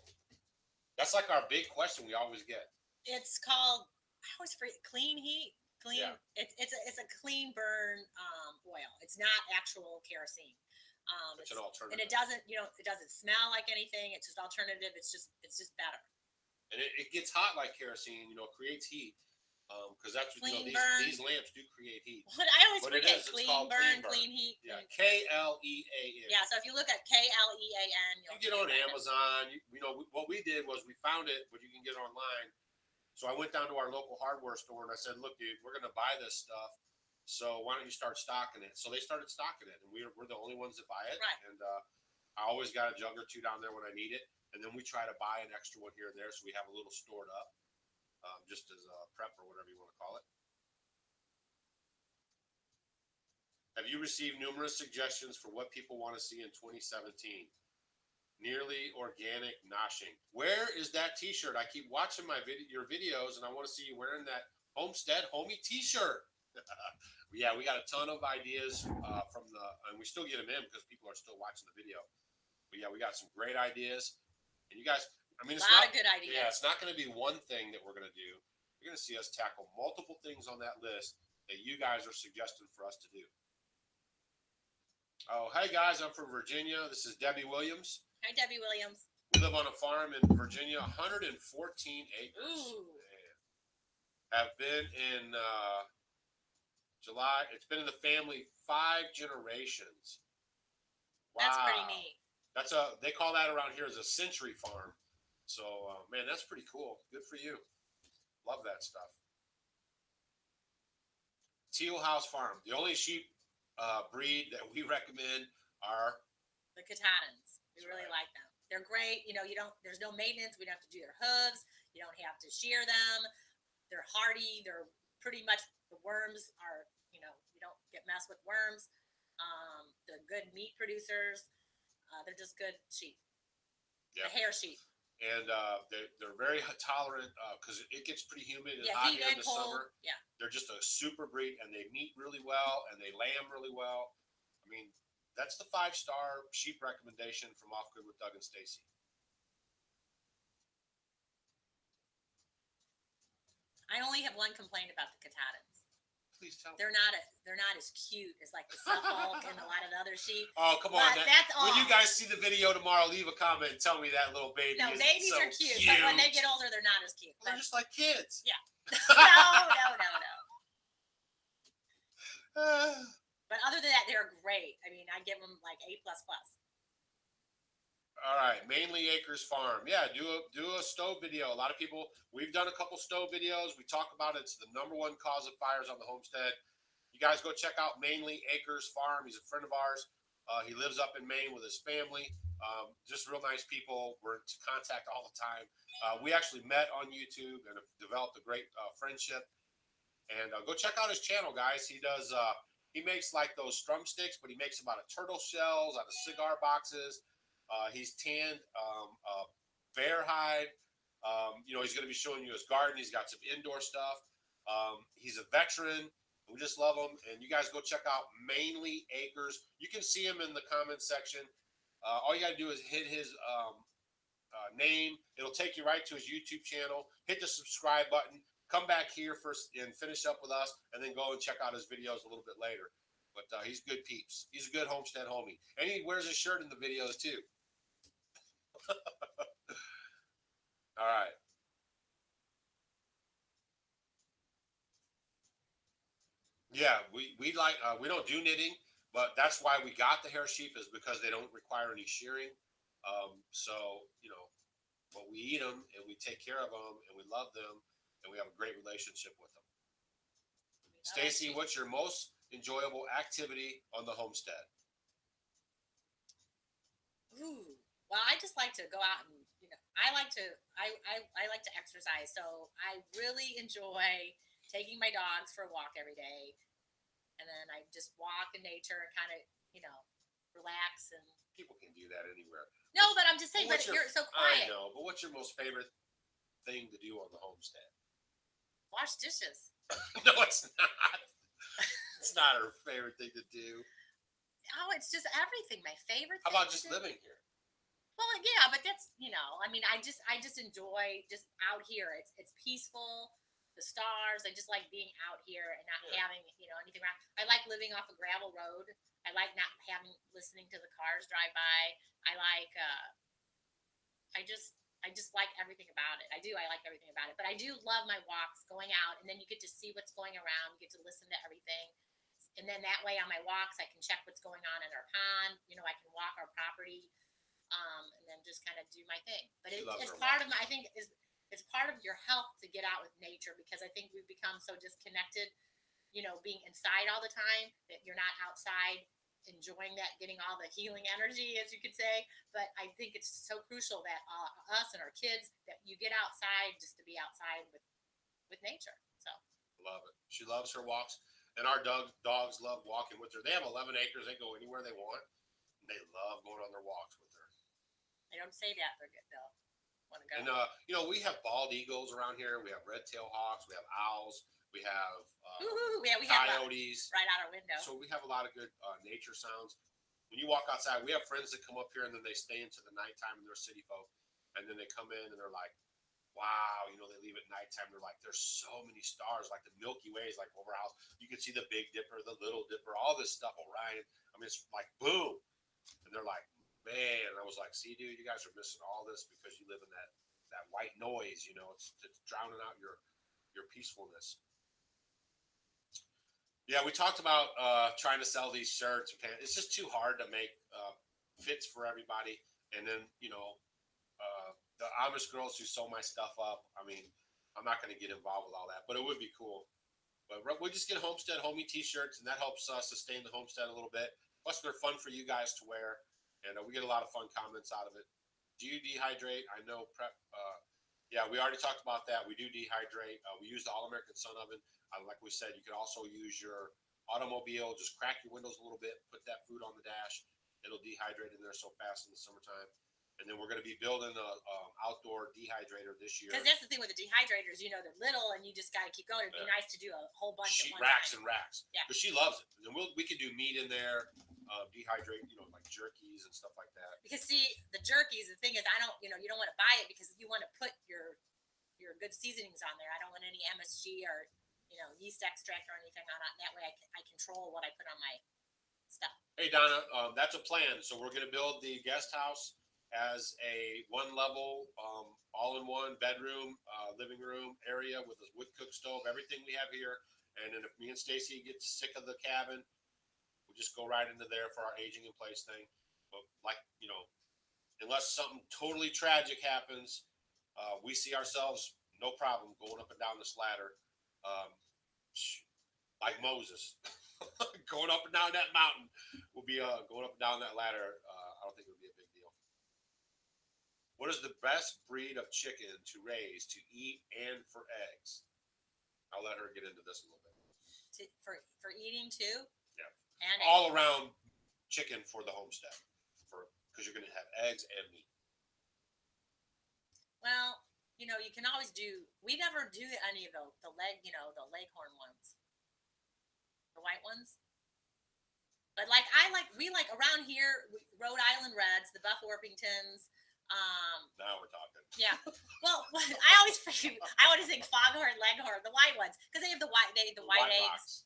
That's like our big question we always get. It's called, I always forget, clean heat. Clean. Yeah. It's a clean burn oil. It's not actual kerosene. It's an alternative, and it doesn't smell like anything. It's just alternative. It's just better. And it gets hot like kerosene. You know, it creates heat. Because that's what these lamps do create heat. But I always forget clean burn, clean heat. Yeah, KLEAN. Yeah, so if you look at KLEAN, you get on Amazon. You know what we did was we found it, but you can get it online. So I went down to our local hardware store and I said, "Look, dude, we're going to buy this stuff. So why don't you start stocking it?" So they started stocking it, and we're the only ones that buy it. Right. And I always got a jug or two down there when I need it, and then we try to buy an extra one here and there, so we have a little stored up. Just as a prep or whatever you want to call it. Have you received numerous suggestions for what people want to see in 2017? Nearly organic noshing. Where is that t-shirt? I keep watching your videos and I want to see you wearing that Homestead homie t-shirt. Yeah, we got a ton of ideas and we still get them in because people are still watching the video. But yeah, we got some great ideas. And you guys, I mean, it's a lot of good ideas. Yeah, it's not going to be one thing that we're going to do. You're going to see us tackle multiple things on that list that you guys are suggesting for us to do. Oh, hey guys, I'm from Virginia. This is Debbie Williams. Hi, Debbie Williams. We live on a farm in Virginia, 114 acres. Ooh. Have been in July. It's been in the family 5 generations. Wow. That's pretty neat. They call that around here as a century farm. So, man, that's pretty cool. Good for you. Love that stuff. Teal House Farm. The only sheep breed that we recommend are the Katahdins. We really like them. They're great. You know, there's no maintenance. We don't have to do their hooves. You don't have to shear them. They're hardy. They're pretty much, the worms are, you don't get messed with worms. They're good meat producers. They're just good sheep. Yep. The hair sheep. And they're very tolerant because it gets pretty humid and hot here in the summer. Yeah. They're just a super breed, and they meat really well, and they lamb really well. I mean, that's the 5-star sheep recommendation from Off-Grid with Doug and Stacy. I only have one complaint about the Katahdins. Please tell me. They're not as cute as like the Suffolk and a lot of the other sheep. Oh, come on. That's all. When you guys see the video tomorrow, leave a comment and tell me that little baby is babies so are cute. But when they get older, they're not as cute. Well, they're just like kids. Yeah. No. But other than that, they're great. I mean, I give them like A++. All right, Mainly Acres Farm. Yeah, do a stove video. A lot of people, we've done a couple stove videos. We talk about it. It's the #1 cause of fires on the homestead. You guys go check out Mainly Acres Farm. He's a friend of ours. He lives up in Maine with his family. Just real nice people. We're in contact all the time. We actually met on YouTube and have developed a great friendship. And go check out his channel, guys. He does. He makes like those drumsticks, but he makes them out of turtle shells, out of cigar boxes. He's tanned bear hide. He's going to be showing you his garden. He's got some indoor stuff. He's a veteran. We just love him. And you guys go check out Mainly Acres. You can see him in the comments section. All you got to do is hit his name. It'll take you right to his YouTube channel. Hit the subscribe button. Come back here first and finish up with us, and then go and check out his videos a little bit later. But he's good peeps. He's a good homestead homie. And he wears his shirt in the videos too. All right. Yeah, we like we don't do knitting, but that's why we got the hair sheep is because they don't require any shearing. But we eat them and we take care of them and we love them and we have a great relationship with them. Stacy, what's your most enjoyable activity on the homestead? Ooh, well, I just like to go out and I like to exercise. So I really enjoy taking my dogs for a walk every day, and then I just walk in nature and kind of relax. And People can do that anywhere. no, but I'm just saying, but you're so quiet. I know, but what's your most favorite thing to do on the homestead? Wash dishes. No, it's not. It's not her favorite thing to do. Oh, it's just everything. My favorite How thing about just living here? Well, yeah, but that's I mean, I just enjoy just out here. It's peaceful. The stars. I just like being out here and not having anything around. I like living off a gravel road. I like not listening to the cars drive by. I like I just like everything about it. I like everything about it. But I do love my walks, going out, and then you get to see what's going around. You get to listen to everything. And then that way on my walks, I can check what's going on in our pond. I can walk our property, and then just kind of do my thing. But it's part of my, I think it's part of your health to get out with nature, because I think we've become so disconnected, being inside all the time, that you're not outside enjoying that, getting all the healing energy, as you could say. But I think it's so crucial that us and our kids, that you get outside, just to be outside with nature. So love it. She loves her walks. And our dogs love walking with her. They have 11 acres. They go anywhere they want. And they love going on their walks with her. I don't say that. They'll want to go. And, we have bald eagles around here. We have red-tailed hawks. We have owls. We have we coyotes. Have right out our window. So we have a lot of good nature sounds. When you walk outside, we have friends that come up here and then they stay into the nighttime, and they're city folk. And then they come in and they're like, wow, they leave at nighttime. They're like, there's so many stars, like the Milky Way is like over our house. You can see the Big Dipper, the Little Dipper, all this stuff, Orion. I mean, it's like boom. And they're like, man. And I was like, see, dude, you guys are missing all this because you live in that white noise. It's drowning out your peacefulness. Yeah, we talked about trying to sell these shirts and pants. It's just too hard to make fits for everybody. And then, the Amish girls who sew my stuff up, I mean, I'm not going to get involved with all that, but it would be cool. But we just get Homestead homie t-shirts, and that helps sustain the homestead a little bit. Plus, they're fun for you guys to wear, and we get a lot of fun comments out of it. Do you dehydrate? I know prep. Yeah, we already talked about that. We do dehydrate. We use the All-American Sun Oven. Like we said, you could also use your automobile. Just crack your windows a little bit, put that food on the dash. It'll dehydrate in there so fast in the summertime. And then we're going to be building an outdoor dehydrator this year. Because that's the thing with the dehydrators, they're little, and you just got to keep going. It'd be nice to do a whole bunch she at one racks time. And racks. Yeah. Because she loves it. And then we can do meat in there, dehydrate, like jerkies and stuff like that. Because see, the jerkies, the thing is, I don't, you don't want to buy it because you want to put your good seasonings on there. I don't want any MSG or yeast extract or anything on it. That way, I control what I put on my stuff. Hey Donna, that's a plan. So we're going to build the guest house as a one-level, all-in-one bedroom, living room area with a wood cook stove, everything we have here. And then if me and Stacy get sick of the cabin, we'll just go right into there for our aging in place thing. But unless something totally tragic happens, we see ourselves no problem going up and down this ladder, like Moses. going up and down that mountain will be going up and down that ladder. I don't think it'll be a big deal. What is the best breed of chicken to raise, to eat, and for eggs? I'll let her get into this a little bit. For eating too? Yeah. And all around chicken for the homestead, because you're going to have eggs and meat. Well, you can always do. We never do any of the leg, the leghorn ones, the white ones. But we like around here, Rhode Island Reds, the Buff Orpingtons. Now we're talking. Yeah. Well, I always think foghorn, leghorn, the white ones, because they have the white eggs. Rocks.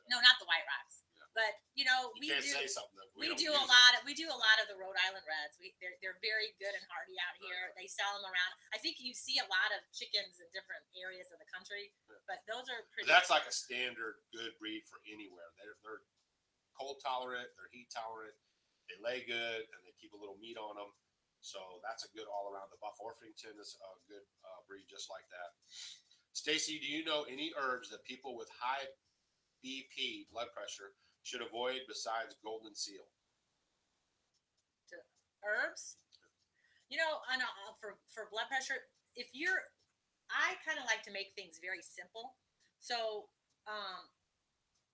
No, not the white rocks. Yeah. But you can't say something. We do a lot of the Rhode Island Reds. They're very good and hardy out here. They sell them around. I think you see a lot of chickens in different areas of the country, but those are pretty. That's like a standard good breed for anywhere. They're cold tolerant. They're heat tolerant. They lay good, and they keep a little meat on them. So that's a good all around. The Buff Orpington is a good breed just like that. Stacy, do you know any herbs that people with high BP blood pressure should avoid besides golden seal? Herbs? For blood pressure, I kind of like to make things very simple. So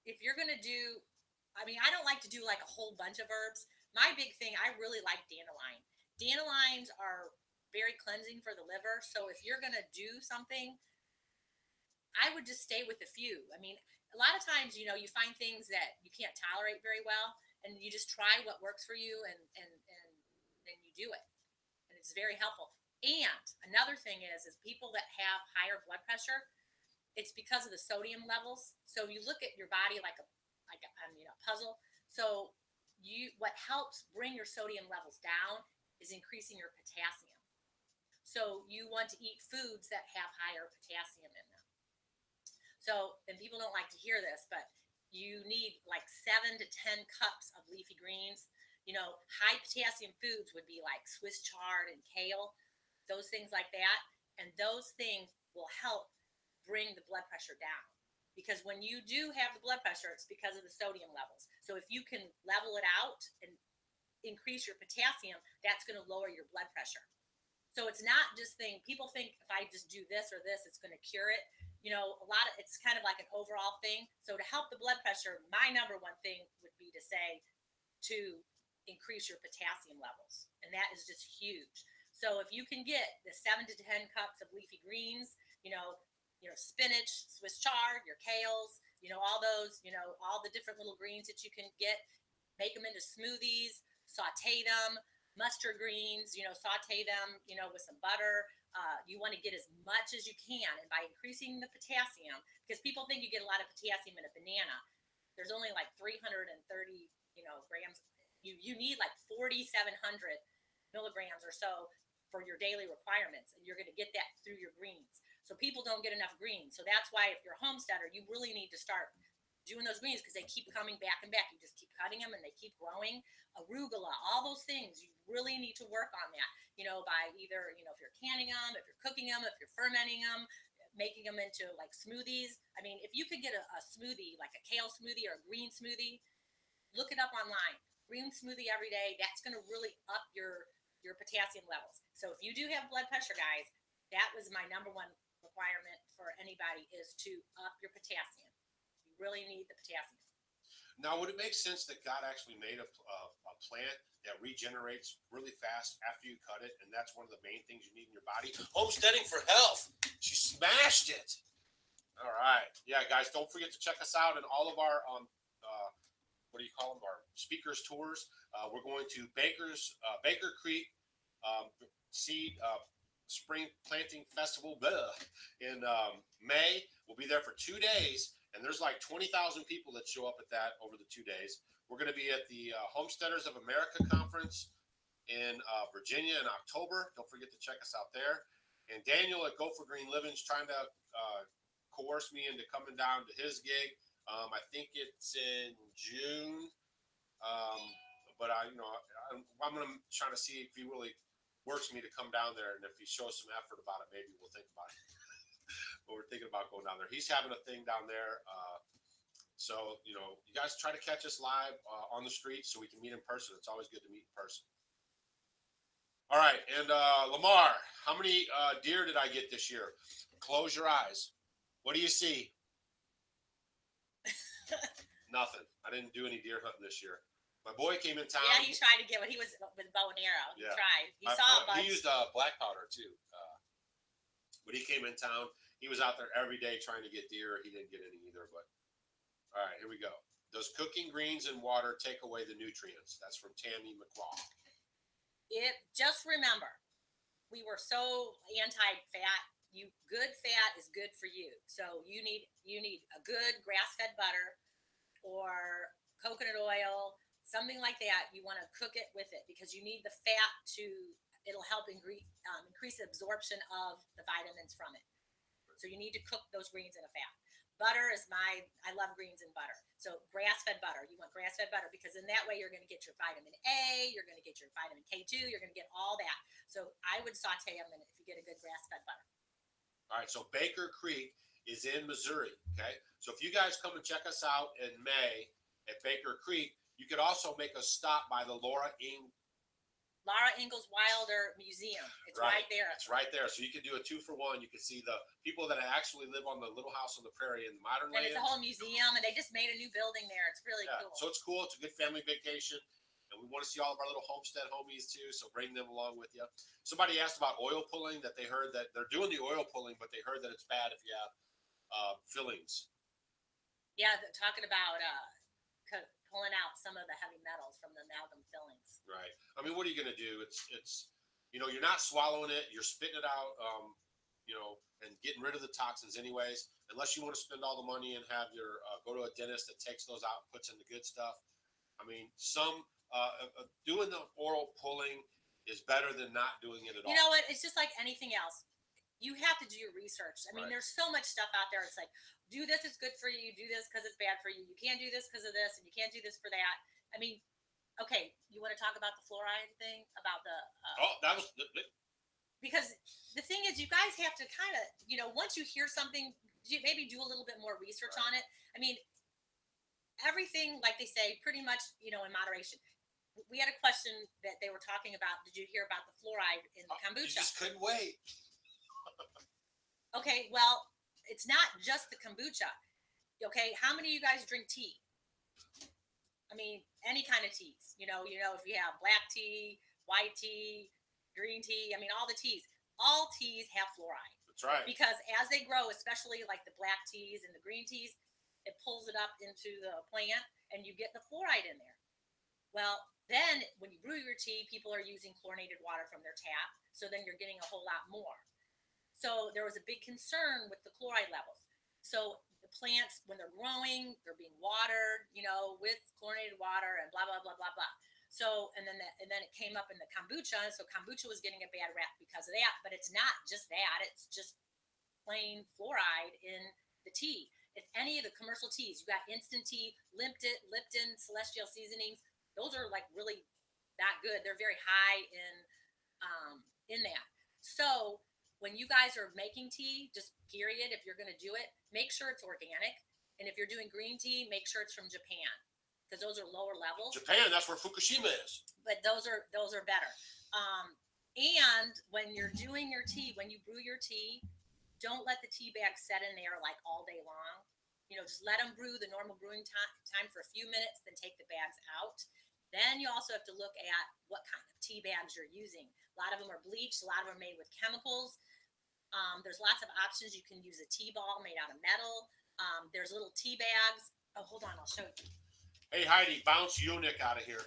if you're going to do, I don't like to do like a whole bunch of herbs. My big thing, I really like dandelion. Dandelions are very cleansing for the liver. So if you're going to do something, I would just stay with a few. A lot of times, you find things that you can't tolerate very well, and you just try what works for you, and then you do it. And it's very helpful. And another thing is people that have higher blood pressure, it's because of the sodium levels. So you look at your body like a puzzle. So what helps bring your sodium levels down is increasing your potassium. So you want to eat foods that have higher potassium in them. So, and people don't like to hear this, but you need like 7 to 10 cups of leafy greens. High potassium foods would be like Swiss chard and kale, those things like that. And those things will help bring the blood pressure down. Because when you do have the blood pressure, it's because of the sodium levels. So if you can level it out and increase your potassium, that's going to lower your blood pressure. So it's not just people think if I just do this or this, it's going to cure it. It's kind of like an overall thing. So to help the blood pressure, my number one thing would be to say to increase your potassium levels. And that is just huge. So if you can get the 7 to 10 cups of leafy greens, spinach, Swiss chard, your kales, all those, all the different little greens that you can get, make them into smoothies, saute them, mustard greens, saute them, with some butter. You want to get as much as you can. And by increasing the potassium, because people think you get a lot of potassium in a banana, there's only like 330, grams. You need like 4,700 milligrams or so for your daily requirements. And you're going to get that through your greens. So people don't get enough greens. So that's why if you're a homesteader, you really need to start doing those greens because they keep coming back and back. You just keep cutting them and they keep growing. Arugula, all those things, you really need to work on that, by either, if you're canning them, if you're cooking them, if you're fermenting them, making them into like smoothies. If you could get a smoothie, like a kale smoothie or a green smoothie, look it up online. Green smoothie every day, that's going to really up your potassium levels. So if you do have blood pressure, guys, that was my number one requirement for anybody is to up your potassium. You really need the potassium. Now, would it make sense that God actually made a plant that regenerates really fast after you cut it, and that's one of the main things you need in your body? Homesteading for health. She smashed it. All right. Yeah, guys, don't forget to check us out in all of our, what do you call them, our speakers tours. We're going to Baker Creek Seed Spring Planting Festival in May. We'll be there for 2 days. And there's like 20,000 people that show up at that over the 2 days. We're going to be at the Homesteaders of America Conference in Virginia in October. Don't forget to check us out there. And Daniel at Go for Green Living's trying to coerce me into coming down to his gig. I think it's in June. But I'm going to try to see if he really works me to come down there. And if he shows some effort about it, maybe we'll think about it. But we're thinking about going down there. He's having a thing down there So, you know, you guys try to catch us live on the street so we can meet in person. It's always good to meet in person. All right. And Lamar, how many deer did I get this year? Close your eyes. What do you see? Nothing. I didn't do any deer hunting this year. My boy came in town. Yeah, he tried to get one. He was with bow and arrow. He tried. He saw a bunch. He used black powder too. But he came in town. He was out there every day trying to get deer. He didn't get any either. But all right, here we go. Does cooking greens and water take away the nutrients? That's from Tammy McClaw. Just remember, we were so anti-fat. Good fat is good for you. So you need a good grass-fed butter or coconut oil, something like that. You want to cook it with it because you need the fat it'll help increase the absorption of the vitamins from it. So you need to cook those greens in a fat. Butter is I love greens and butter. So grass-fed butter. You want grass-fed butter because in that way you're going to get your vitamin A, you're going to get your vitamin K2, you're going to get all that. So I would saute them if you get a good grass-fed butter. All right, so Baker Creek is in Missouri, okay? So if you guys come and check us out in May at Baker Creek, you could also make a stop by the Laura Ingalls Wilder Museum. It's right there. It's right there. So you can do a 2-for-1. You can see the people that actually live on the little house on the prairie in the modern land. And it's a whole museum, and they just made a new building there. It's really cool. So it's cool. It's a good family vacation. And we want to see all of our little homestead homies too. So bring them along with you. Somebody asked about oil pulling, that they heard that they're doing the oil pulling, but they heard that it's bad if you have fillings. Yeah, they're talking about pulling out some of the heavy metals from the amalgam fillings. Right. I mean, what are you going to do? It's you're not swallowing it. You're spitting it out, and getting rid of the toxins anyways, unless you want to spend all the money and have your go to a dentist that takes those out and puts in the good stuff. I mean, doing the oral pulling is better than not doing it at all. You know what? It's just like anything else. You have to do your research. I mean, There's so much stuff out there. It's like, do this, it's good for you. Do this because it's bad for you. You can't do this because of this, and you can't do this for that. I mean, okay, you want to talk about the fluoride thing? About the that was because the thing is, you guys have to kind of, once you hear something, maybe do a little bit more research on it. I mean, everything, like they say, pretty much, in moderation. We had a question that they were talking about. Did you hear about the fluoride in the kombucha? You just couldn't wait. Okay, well, it's not just the kombucha. Okay, how many of you guys drink tea? I mean, any kind of teas. If you have black tea, white tea, green tea, I mean, all the teas. All teas have fluoride. That's right. Because as they grow, especially like the black teas and the green teas, it pulls it up into the plant and you get the fluoride in there. Well, then when you brew your tea, people are using chlorinated water from their tap. So then you're getting a whole lot more. So there was a big concern with the chloride levels. So the plants, when they're growing, they're being watered, with chlorinated water and blah, blah, blah, blah, blah. So, and then it came up in the kombucha. So kombucha was getting a bad rap because of that, but it's not just that. It's just plain fluoride in the tea. If any of the commercial teas, you got instant tea, Lipton, Celestial seasonings, those are like really not good. They're very high in that. So when you guys are making tea, just period, if you're going to do it, make sure it's organic. And if you're doing green tea, make sure it's from Japan, because those are lower levels. Japan, that's where Fukushima is. But those are better. And when you're doing your tea, when you brew your tea, don't let the tea bag set in there like all day long. Just let them brew the normal brewing time for a few minutes, then take the bags out. Then you also have to look at what kind of tea bags you're using. A lot of them are bleached. A lot of them are made with chemicals. There's lots of options. You can use a tea ball made out of metal. There's little tea bags. Oh, hold on. I'll show you. Hey, Heidi, bounce Unic out of here.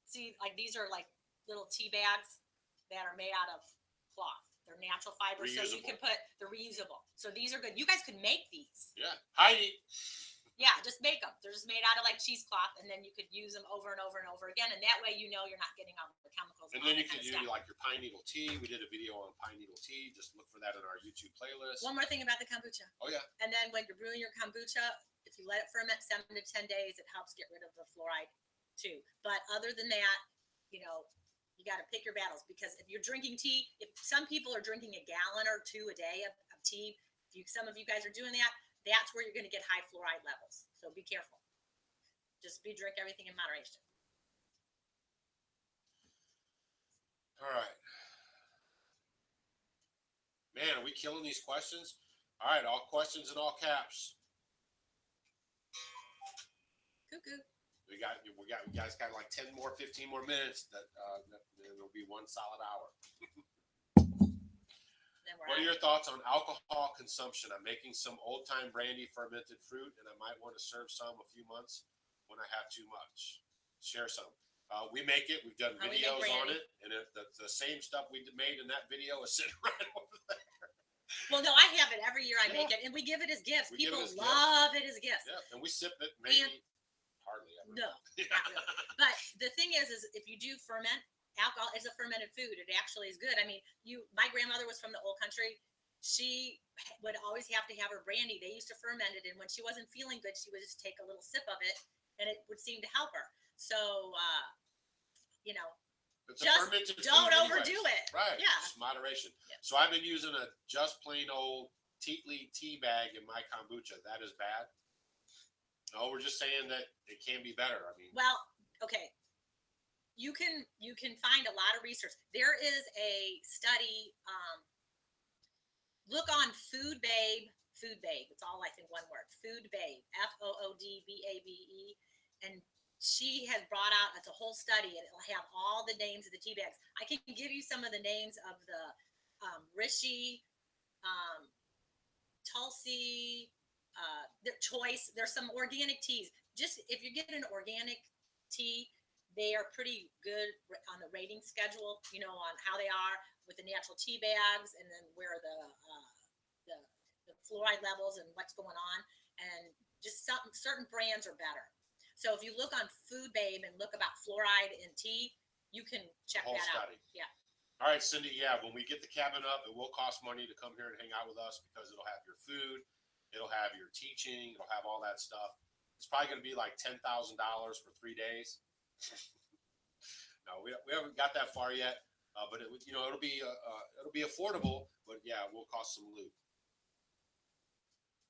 See, like these are like little tea bags that are made out of cloth. They're natural fibers, so you can they're reusable. So these are good. You guys could make these. Yeah, Heidi. Yeah, just make them. They're just made out of like cheesecloth, and then you could use them over and over and over again, and that way you're not getting all the chemicals. And then you can do like your pine needle tea. We did a video on pine needle tea. Just look for that in our YouTube playlist. One more thing about the kombucha. Oh yeah. And then when you're brewing your kombucha, if you let it ferment 7 to 10 days, it helps get rid of the fluoride too. But other than that, You got to pick your battles, because if you're drinking tea, if some people are drinking a gallon or two a day of tea, some of you guys are doing that, that's where you're going to get high fluoride levels. So be careful. Just drink everything in moderation. All right. Man, are we killing these questions? All right, all questions in all caps. Cuckoo. We guys got like 10 more, 15 more minutes. That it'll be one solid hour. What are your thoughts on alcohol consumption? I'm making some old time brandy fermented fruit, and I might want to serve some a few months when I have too much. Share some. We make it. We've done videos on it, and the same stuff we made in that video is sitting right over there. Well, no, I have it every year. I make it, and we give it as gifts. People love it as gifts. Yeah, and we sip it maybe hardly ever. No, not really. But the thing is if you do ferment, alcohol is a fermented food. It actually is good. I mean, my grandmother was from the old country. She would always have to have her brandy. They used to ferment it, and when she wasn't feeling good, she would just take a little sip of it, and it would seem to help her. So, it's just don't overdo it. Right. Yeah. Just moderation. Yeah. So I've been using a just plain old Teatley tea bag in my kombucha. That is bad. No, we're just saying that it can be better. I mean, well, okay. You can find a lot of research. There is a study. Look on Food Babe. It's all I think one word. Food Babe. FOODBABE. And she has brought out, it's a whole study, and it'll have all the names of the tea bags. I can give you some of the names of the Rishi, Tulsi, their choice. There's some organic teas. Just if you get an organic tea, they are pretty good on the rating schedule, on how they are with the natural tea bags, and then where the fluoride levels and what's going on. And just certain brands are better. So if you look on Food Babe and look about fluoride in tea, you can check that out. Yeah. All right, Cindy. Yeah, when we get the cabin up, it will cost money to come here and hang out with us, because it'll have your food, it'll have your teaching, it'll have all that stuff. It's probably going to be like $10,000 for 3 days. No, we haven't got that far yet, but it'll be affordable. But yeah, it will cost some loot.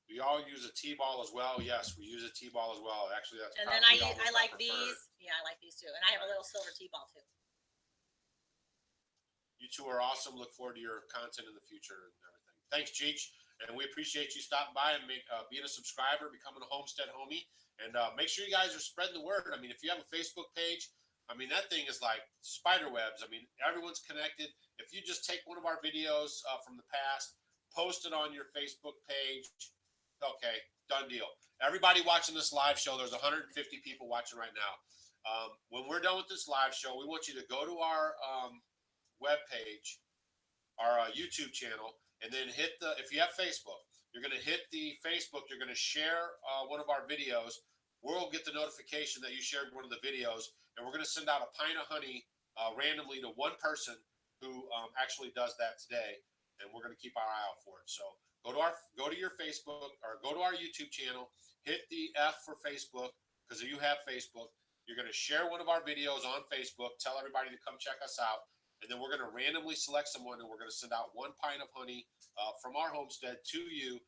Do y'all use a T-ball as well? Yes, we use a T-ball as well. Actually, that's. And then I like these. Yeah, I like these too. And I have a little silver T-ball too. You two are awesome. Look forward to your content in the future and everything. Thanks, Cheech. And we appreciate you stopping by and being a subscriber, becoming a Homestead homie. And make sure you guys are spreading the word. I mean, if you have a Facebook page, I mean, that thing is like spider webs. I mean, everyone's connected. If you just take one of our videos from the past, post it on your Facebook page, okay, done deal. Everybody watching this live show, there's 150 people watching right now. When we're done with this live show, we want you to go to our web page, our YouTube channel, and then if you have Facebook, you're going to hit the Facebook, you're going to share one of our videos. We'll get the notification that you shared one of the videos, and we're going to send out a pint of honey randomly to one person who actually does that today, and we're going to keep our eye out for it. So go to your Facebook, or go to our YouTube channel, hit the F for Facebook, because if you have Facebook, you're going to share one of our videos on Facebook, tell everybody to come check us out, and then we're going to randomly select someone, and we're going to send out one pint of honey from our homestead to you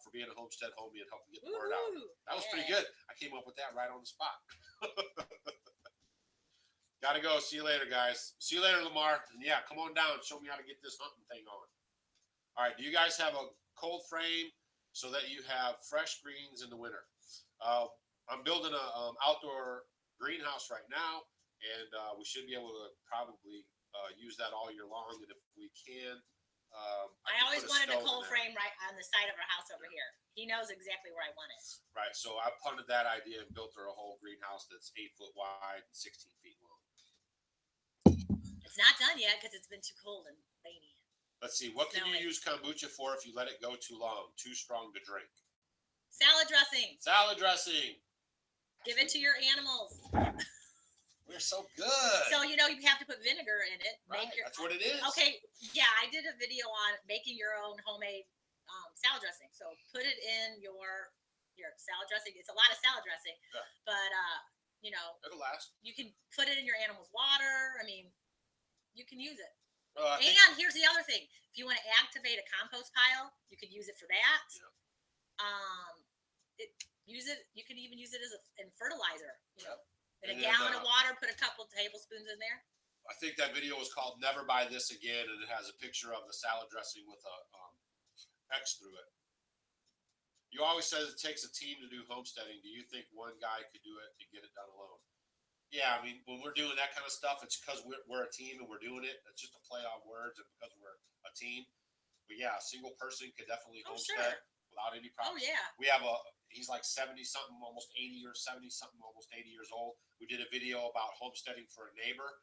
for being a Homestead homie and helping get the word out. That was pretty good. I came up with that right on the spot. Gotta go. See you later, guys. See you later, Lamar. And yeah, come on down. Show me how to get this hunting thing on. All right. Do you guys have a cold frame so that you have fresh greens in the winter? I'm building a outdoor greenhouse right now, and we should be able to probably use that all year long. And if we can, I always wanted a cold frame right on the side of our house over here. He knows exactly where I want it. Right. So I punted that idea and built her a whole greenhouse that's 8 foot wide and 16 feet long. It's not done yet because it's been too cold and rainy. Let's see. What can you use kombucha for if you let it go too long? Too strong to drink? Salad dressing. Salad dressing. Give it to your animals. We're so good. So, you have to put vinegar in it. Right. That's what it is. Okay. Yeah, I did a video on making your own homemade salad dressing. So put it in your salad dressing. It's a lot of salad dressing. Yeah. But, it'll last. You can put it in your animal's water. I mean, you can use it. And here's the other thing: if you want to activate a compost pile, you could use it for that. Yeah. You can even use it as in fertilizer. In a gallon of water, put a couple tablespoons in there. I think that video was called "Never Buy This Again," and it has a picture of the salad dressing with a X through it. You always said it takes a team to do homesteading. Do you think one guy could do it to get it done alone? Yeah, I mean, when we're doing that kind of stuff, it's because we're a team and we're doing it. It's just a play on words, and because we're a team. But yeah, a single person could definitely homestead without any problems. Oh yeah. We have he's like 70 something, almost 80 or 70 something, almost 80 years old. We did a video about homesteading for a neighbor.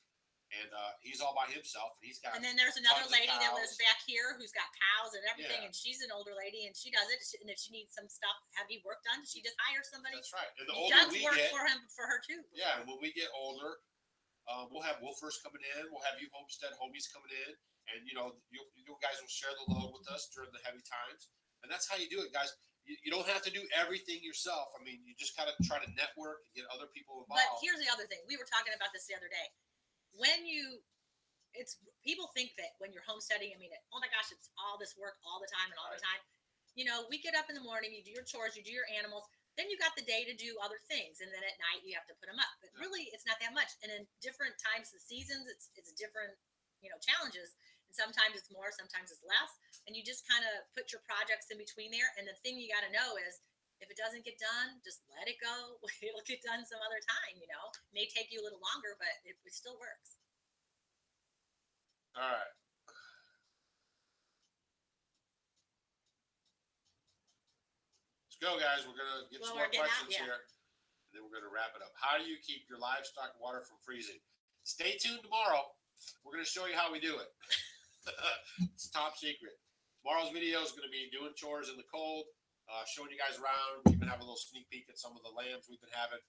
And he's all by himself, and he's got. And then there's another lady that lives back here who's got cows and everything, and she's an older lady, and she does it. And if she needs some stuff, heavy work done, she just hires somebody. That's right. And the older we get, for her too. Yeah, and when we get older, we'll have woofers coming in. We'll have you homestead homies coming in, and you guys will share the load with us during the heavy times, and that's how you do it, guys. You don't have to do everything yourself. I mean, you just gotta try to network and get other people involved. But here's the other thing: we were talking about this the other day. People think that when you're homesteading, I mean, oh my gosh, it's all this work all the time and all the time. We get up in the morning, you do your chores, you do your animals, then you got the day to do other things, and then at night you have to put them up. But really, it's not that much. And in different times of the seasons, it's different, challenges. And sometimes it's more, sometimes it's less. And you just kind of put your projects in between there. And the thing you got to know is, if it doesn't get done, just let it go. It'll get done some other time, It may take you a little longer, but it still works. All right. Let's go, guys. We're going to get some more questions here, and then we're going to wrap it up. How do you keep your livestock water from freezing? Stay tuned tomorrow. We're going to show you how we do it. It's top secret. Tomorrow's video is going to be doing chores in the cold, showing you guys around. We even have a little sneak peek at some of the lambs we've been having,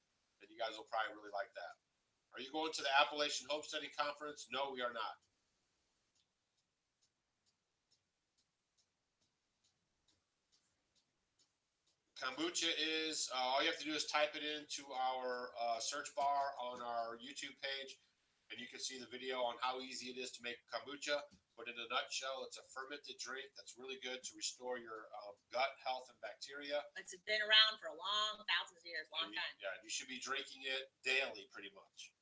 and you guys will probably really like that. Are you going to the Appalachian Homesteading Conference? No, we are not. Kombucha is, all you have to do is type it into our search bar on our YouTube page, and you can see the video on how easy it is to make kombucha. But in a nutshell, it's a fermented drink that's really good to restore your gut health and bacteria. It's been around for thousands of years, long time. Yeah, you should be drinking it daily, pretty much.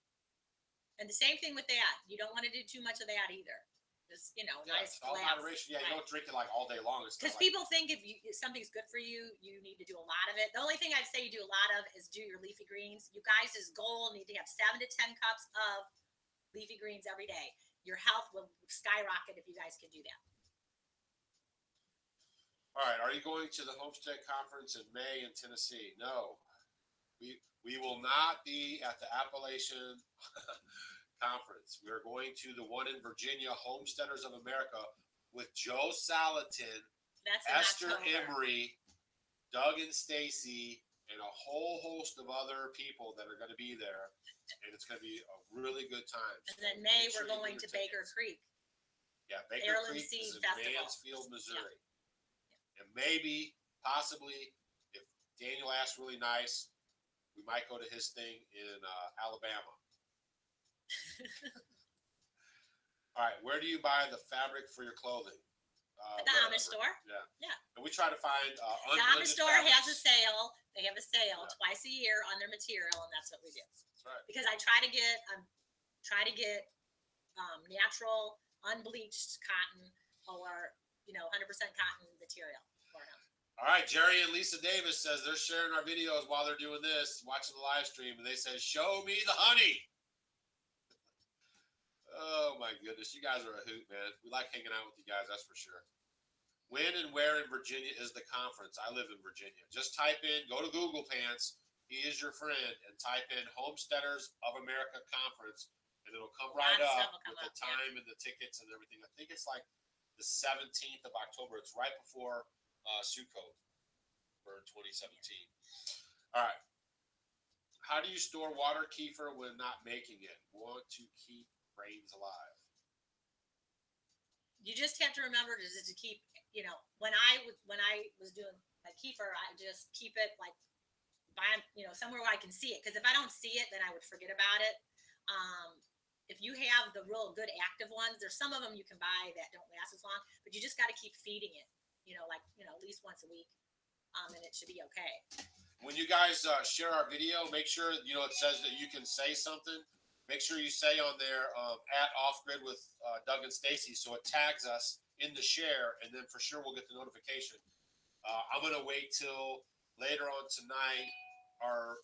And the same thing with that. You don't want to do too much of that either. Just, nice all glass. Moderation. Yeah, you don't drink it like all day long. Because people think if something's good for you, you need to do a lot of it. The only thing I'd say you do a lot of is do your leafy greens. You guys' goal need to have 7 to 10 cups of leafy greens every day. Your health will skyrocket if you guys can do that. All right. Are you going to the Homestead Conference in May in Tennessee? No. We will not be at the Appalachian Conference. We're going to the one in Virginia, Homesteaders of America, with Joe Salatin, Esther Emery, Doug and Stacy, and a whole host of other people that are going to be there. And it's going to be a really good time. And then May, we're going to Baker Creek. Yeah, Baker Creek is in Mansfield, Missouri. Yeah. And maybe, possibly, if Daniel asks really nice, we might go to his thing in Alabama. All right, where do you buy the fabric for your clothing? The Amish store. Yeah. And we try to find the Amish store has a sale. They have a sale twice a year on their material, and that's what we do. That's right. Because I try to get natural, unbleached cotton or 100% cotton material for them. All right, Jerry and Lisa Davis says they're sharing our videos while they're doing this, watching the live stream, and they say, "Show me the honey." Oh my goodness, you guys are a hoot, man. We like hanging out with you guys, that's for sure. When and where in Virginia is the conference? I live in Virginia. Just type in, go to Google Pants, he is your friend, and type in Homesteaders of America Conference, and it'll come right up with the time and the tickets and everything. I think it's like the 17th of October. It's right before Sukkot for 2017. All right. How do you store water kefir when not making it? Want to keep brains alive. You just have to remember to keep, when I was doing my kefir, I just keep it like by, somewhere where I can see it. Because if I don't see it, then I would forget about it. if you have the real good active ones, there's some of them you can buy that don't last as long, but you just got to keep feeding it, at least once a week. And it should be okay. When you guys share our video, make sure, it says that you can say something. Make sure you say on there at Off Grid with Doug and Stacy, so it tags us in the share, and then for sure we'll get the notification. I'm going to wait till later on tonight, or,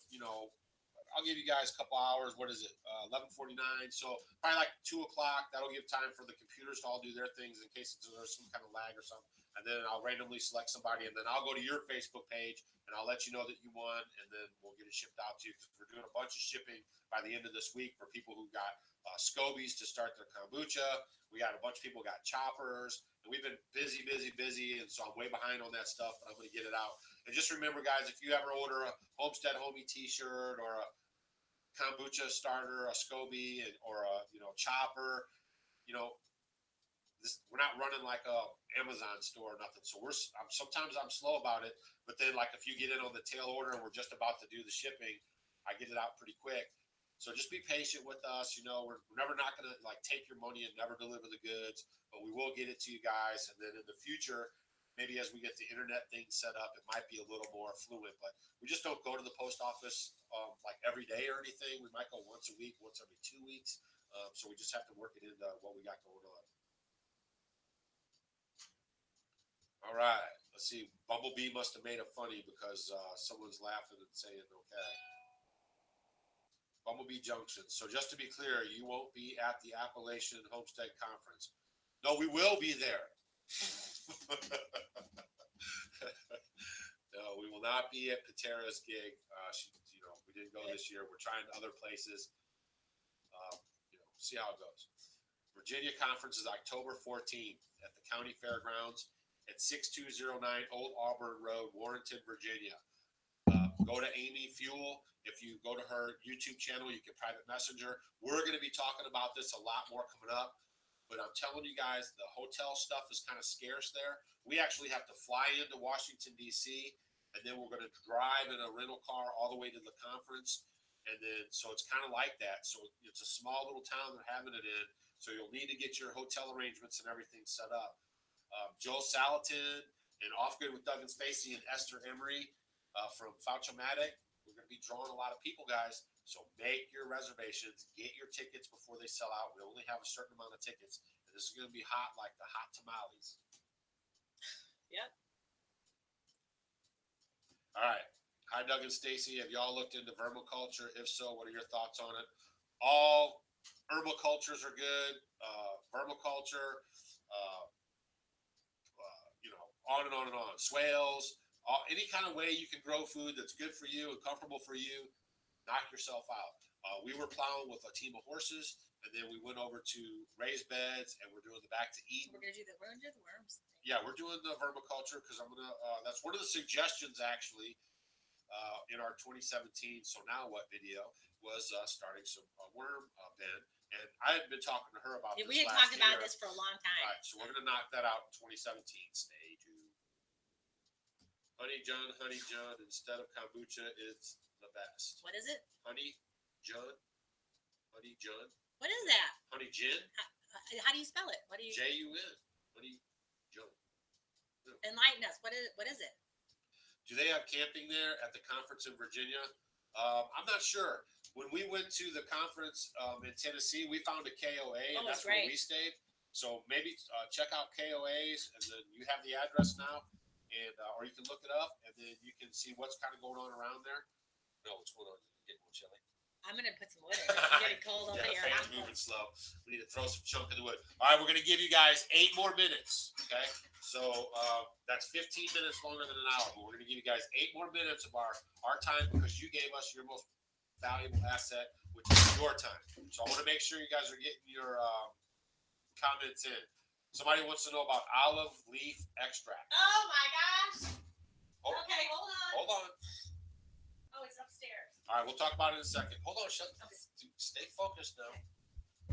I'll give you guys a couple hours. What is it? 11:49. So probably like 2 o'clock. That'll give time for the computers to all do their things in case there's some kind of lag or something. And then I'll randomly select somebody, and then I'll go to your Facebook page and I'll let you know that you won, and then we'll get it shipped out to you, because we're doing a bunch of shipping by the end of this week for people who got scobies to start their kombucha. We got a bunch of people who got choppers, and we've been busy, and so I'm way behind on that stuff, but I'm going to get it out. And just remember, guys, if you ever order a Homestead Homie t-shirt or a kombucha starter, a SCOBY, or a chopper, we're not running like a Amazon store or nothing. So sometimes I'm slow about it, but then like if you get in on the tail order and we're just about to do the shipping, I get it out pretty quick. So just be patient with us. We're never not going to like take your money and never deliver the goods, but we will get it to you guys. And then in the future, maybe as we get the internet thing set up, it might be a little more fluid, but we just don't go to the post office like every day or anything. We might go once a week, once every 2 weeks. So we just have to work it into what we got going on. All right, let's see. Bumblebee must have made it funny because someone's laughing and saying okay. Bumblebee Junction. So just to be clear, you won't be at the Appalachian Homestead Conference. No, we will be there. No, we will not be at Patera's gig. We didn't go this year. We're trying other places. See how it goes. Virginia Conference is October 14th at the County Fairgrounds at 6209 Old Auburn Road, Warrenton, Virginia. Go to Amy Fuel. If you go to her YouTube channel, you can private messenger. We're going to be talking about this a lot more coming up. But I'm telling you guys, the hotel stuff is kind of scarce there. We actually have to fly into Washington, D.C., and then we're going to drive in a rental car all the way to the conference. And then, so it's kind of like that. So it's a small little town they're having it in. So you'll need to get your hotel arrangements and everything set up. Joel Salatin and Off Grid with Doug and Stacy and Esther Emery from Fauchomatic. We're going to be drawing a lot of people, guys. So make your reservations, get your tickets before they sell out. We only have a certain amount of tickets, and this is going to be hot like the hot tamales. Yep. All right. Hi, Doug and Stacy. Have y'all looked into vermiculture? If so, what are your thoughts on it? All herbicultures are good. Vermiculture, on and on and on. Swales, any kind of way you can grow food that's good for you and comfortable for you, knock yourself out. We were plowing with a team of horses, and then we went over to raised beds, and we're doing the back to eat. We're gonna do the worms. Yeah, we're doing the vermiculture because that's one of the suggestions actually in our 2017 So Now What video was starting some worm bin, and I had been talking to her about this. We had talked about this for a long time. Right, so we're gonna knock that out in 2017. Stay tuned. Honey John, instead of kombucha, is the best. What is it? Honey John. What is that? Honey Gin. How do you spell it? What do you? J-U-N. Honey John. Enlighten us. What is it? Do they have camping there at the conference in Virginia? I'm not sure. When we went to the conference in Tennessee, we found a KOA, and that's where we stayed. So maybe check out KOAs, and then you have the address now, and or you can look it up, and then you can see what's kind of going on around there. No, what's going on? Getting a little chilly. I'm gonna put some wood in. It's getting cold over here. The fan's moving slow. We need to throw some chunk of the wood. All right, we're gonna give you guys 8 more minutes. Okay, so that's 15 minutes longer than an hour, but we're gonna give you guys 8 more minutes of our time because you gave us your most valuable asset, which is your time. So I want to make sure you guys are getting your comments in. Somebody wants to know about olive leaf extract. Oh my gosh. Oh, okay, hold on. Hold on. Oh, it's upstairs. All right, we'll talk about it in a second. Hold on, stay focused now.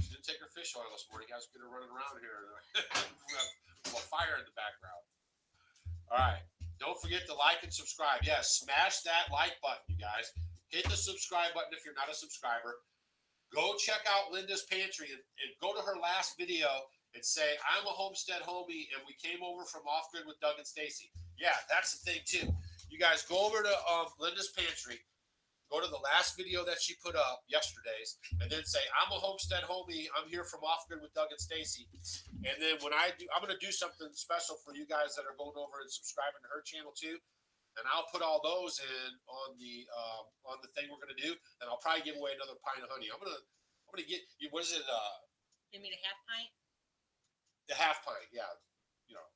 She didn't take her fish oil this morning. You guys are running around here. We have a fire in the background. All right, don't forget to like and subscribe. Yes, smash that like button, you guys. Hit the subscribe button if you're not a subscriber. go check out Linda's Pantry and go to her last video and say, I'm a Homestead homie and we came over from Off Grid with Doug and Stacy. Yeah, that's the thing too. You guys go over to Linda's Pantry, go to the last video that she put up, yesterday's, and then say, I'm a Homestead homie. I'm here from Off Grid with Doug and Stacy. And then when I'm going to do something special for you guys that are going over and subscribing to her channel too. And I'll put all those in on the thing we're going to do. And I'll probably give away another pint of honey. I'm going to get you, what is it? You mean a half pint? The half pint, yeah. You know,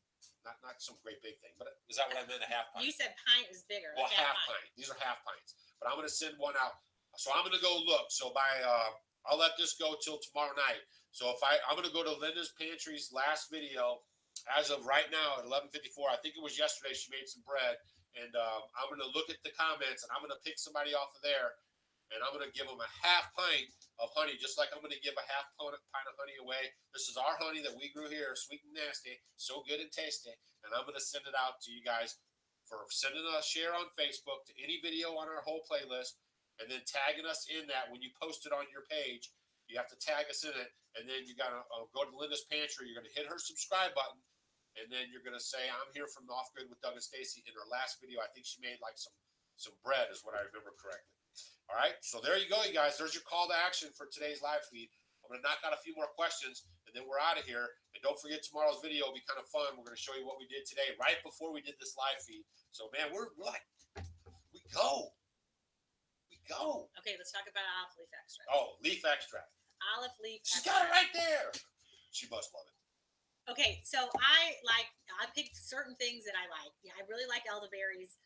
not some great big thing, but is that what I meant? A half pint? You said pint is bigger. Well, half pint. These are half pints, but I'm going to send one out. So I'm going to go look. So I'll let this go till tomorrow night. So I'm going to go to Linda's Pantry's last video as of right now at 11:54. I think it was yesterday. She made some bread, and I'm going to look at the comments, and I'm going to pick somebody off of there, and I'm going to give them a half pint of honey, just like I'm going to give a half pint of honey away. This is our honey that we grew here, sweet and nasty, so good and tasty, and I'm going to send it out to you guys for sending a share on Facebook to any video on our whole playlist, and then tagging us in that when you post it on your page. You have to tag us in it, and then you got to go to Linda's Pantry. You're going to hit her subscribe button, and then you're going to say, I'm here from Off Grid with Doug and Stacy. In her last video, I think she made like some bread is what I remember correctly. All right, so there you go, you guys. There's your call to action for today's live feed. I'm going to knock out a few more questions, and then we're out of here. And don't forget, tomorrow's video will be kind of fun. We're going to show you what we did today right before we did this live feed. So, man, we're like, we go. Okay, let's talk about olive leaf extract. Oh, leaf extract. Olive leaf She's extract. got it right there. She must love it. Okay, so I picked certain things that I like. Yeah, I really like elderberries.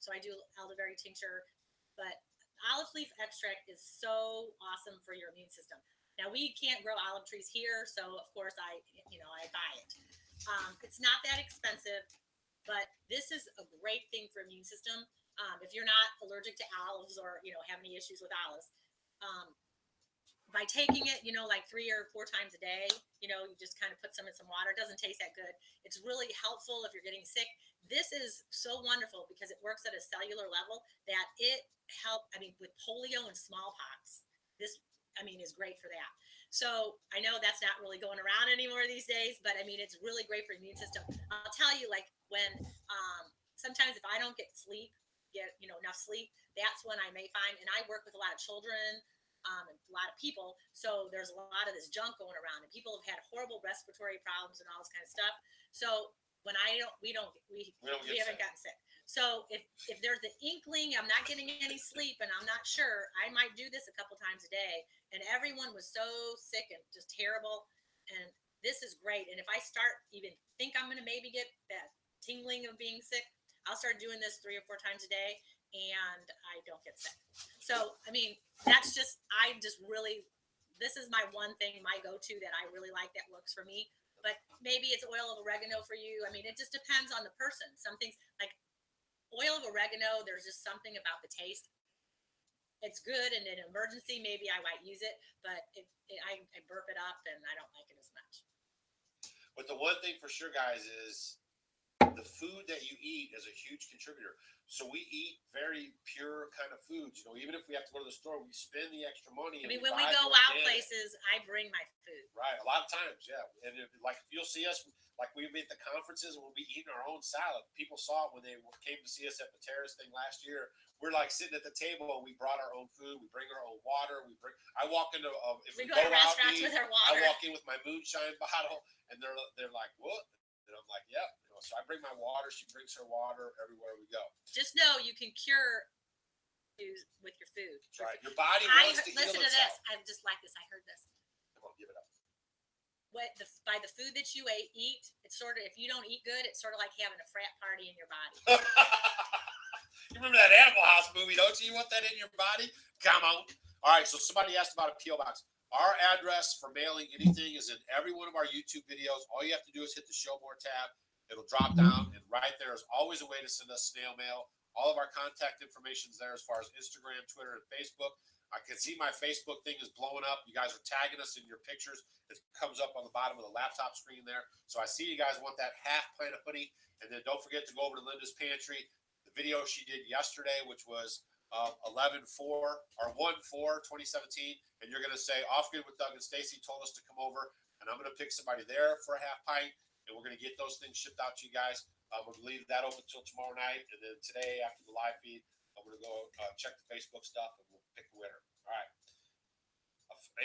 So I do elderberry tincture, but olive leaf extract is so awesome for your immune system. Now we can't grow olive trees here, so of course I buy it. It's not that expensive, but this is a great thing for immune system. If you're not allergic to olives or have any issues with olives, by taking it, like 3 or 4 times a day, you just kind of put some in some water. It doesn't taste that good. It's really helpful if you're getting sick. This is so wonderful because it works at a cellular level that it helps. I mean, with polio and smallpox, this is great for that. So I know that's not really going around anymore these days, but I mean, it's really great for immune system. I'll tell you, like when sometimes if I don't get enough sleep, that's when I may find, and I work with a lot of children. And a lot of people, so there's a lot of this junk going around, and people have had horrible respiratory problems and all this kind of stuff. So when we haven't gotten sick. So if there's an inkling, I'm not getting any sleep and I'm not sure, I might do this a couple times a day. And everyone was so sick and just terrible, and this is great. And if I start even think I'm going to maybe get that tingling of being sick, I'll start doing this 3 or 4 times a day, and I don't get sick. So, I mean, this is my one thing, my go-to that I really like that works for me. But maybe it's oil of oregano for you. I mean, it just depends on the person. Some things, like oil of oregano, there's just something about the taste. It's good, and in an emergency, maybe I might use it, but I burp it up, and I don't like it as much. But the one thing for sure, guys, is the food that you eat is a huge contributor. So we eat very pure kind of foods. Even if we have to go to the store, we spend the extra money. I mean, when we go out places, I bring my food. Right, a lot of times, yeah. And if you'll see us, like we'll be at the conferences and we'll be eating our own salad. People saw it when they came to see us at the Terrace thing last year. We're like sitting at the table and we brought our own food. We bring our own water. I walk into if we go to restaurants with our water. I walk in with my moonshine bottle, and they're like, "What?" And I'm like, "Yep." So I bring my water. She brings her water everywhere we go. Just know you can cure with your food. That's right. Your body wants to heal itself. Listen to this. I just like this. I heard this. Come on, give it up. By the food that you eat, it's sort of, if you don't eat good, it's sort of like having a frat party in your body. You remember that Animal House movie, don't you? You want that in your body? Come on. All right, so somebody asked about a P.O. box. Our address for mailing anything is in every one of our YouTube videos. All you have to do is hit the Show More tab. It'll drop down, and right there is always a way to send us snail mail. All of our contact information is there as far as Instagram, Twitter, and Facebook. I can see my Facebook thing is blowing up. You guys are tagging us in your pictures. It comes up on the bottom of the laptop screen there. So I see you guys want that half pint of honey. And then don't forget to go over to Linda's Pantry. The video she did yesterday, which was 11-4 or 1-4-2017, and you're going to say Off Grid with Doug and Stacy told us to come over, and I'm going to pick somebody there for a half pint, and we're going to get those things shipped out to you guys. We'll leave that open until tomorrow night, and then today after the live feed, I'm going to go check the Facebook stuff, and we'll pick the winner. All right.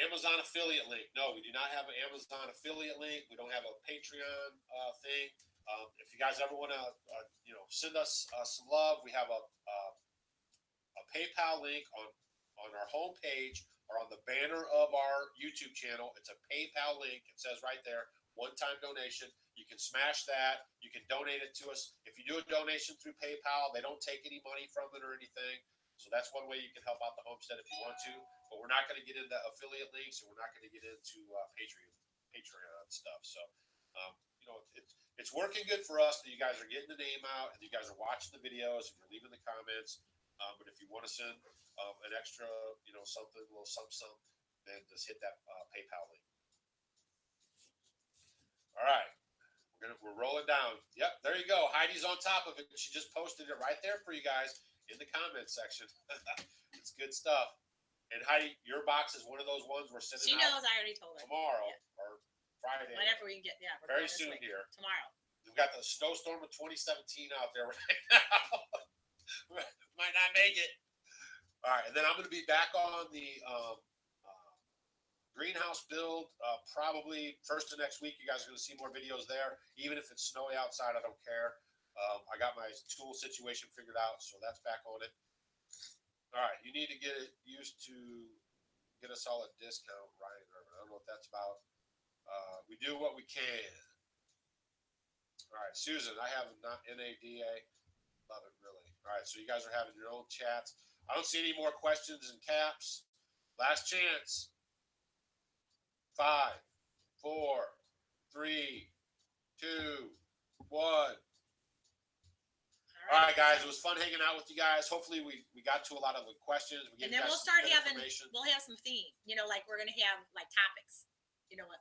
Amazon affiliate link. No, we do not have an Amazon affiliate link. We don't have a Patreon thing. If you guys ever want to, send us some love, we have a PayPal link on our homepage or on the banner of our YouTube channel. It's a PayPal link. It says right there, one-time donation. You can smash that. You can donate it to us. If you do a donation through PayPal, they don't take any money from it or anything. So that's one way you can help out the homestead if you want to. But we're not going to get into affiliate links, and we're not going to get into Patreon stuff. So, it's working good for us that you guys are getting the name out and you guys are watching the videos and you're leaving the comments. But if you want to send an extra, something, a little something, then just hit that PayPal link. All right. We're rolling down. Yep, there you go. Heidi's on top of it. She just posted it right there for you guys in the comments section. It's good stuff. And Heidi, your box is one of those ones we're sending She out knows. I already told her. Tomorrow or Friday. Whenever we can get, yeah. Very soon here. Tomorrow. We've got the snowstorm of 2017 out there right now. Might not make it. All right, and then I'm going to be back on the greenhouse build probably first of next week. You guys are going to see more videos there. Even if it's snowy outside, I don't care. I got my tool situation figured out, so that's back on it. All right, you need to get it used to get us all a discount, Ryan Irvin. I don't know what that's about. We do what we can. All right, Susan, I have not NADA. Love it, really. All right, so you guys are having your own chats. I don't see any more questions in caps. Last chance. 5, 4, 3, 2, 1. All right, guys, it was fun hanging out with you guys. Hopefully, we got to a lot of the questions. And then we'll start having, we'll have some theme. Like we're going to have like topics.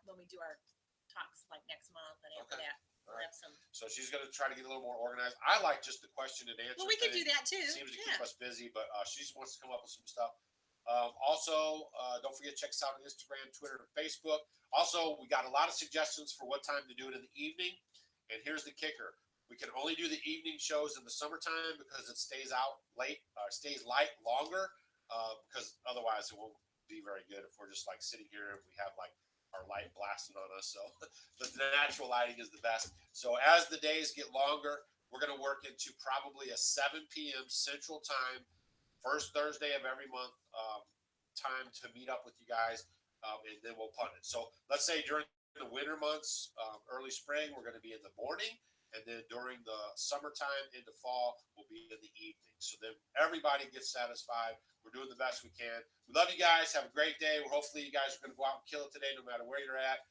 When we do our talks like next month and after that. We'll have some. So she's going to try to get a little more organized. I like just the question and answer. Well, we could do that too. Seems to keep us busy, but she just wants to come up with some stuff. Also, don't forget to check us out on Instagram, Twitter, and Facebook. Also, we got a lot of suggestions for what time to do it in the evening. And here's the kicker. We can only do the evening shows in the summertime because it stays out late, stays light longer, because otherwise it won't be very good if we're just like sitting here and we have like our light blasting on us. So the natural lighting is the best. So as the days get longer, we're going to work into probably a 7 p.m. Central Time, first Thursday of every month, time to meet up with you guys, and then we'll punt it. So let's say during the winter months, early spring, we're going to be in the morning, and then during the summertime into fall, we'll be in the evening. So then everybody gets satisfied. We're doing the best we can. We love you guys. Have a great day. Hopefully you guys are going to go out and kill it today, no matter where you're at.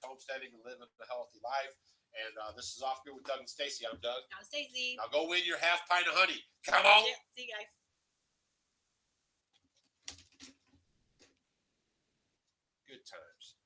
Homesteading and living a healthy life. And this is Off Grid with Doug and Stacy. I'm Doug. I'm Stacy. Now go win your half pint of honey. Come on. Yeah, see you guys. Good times.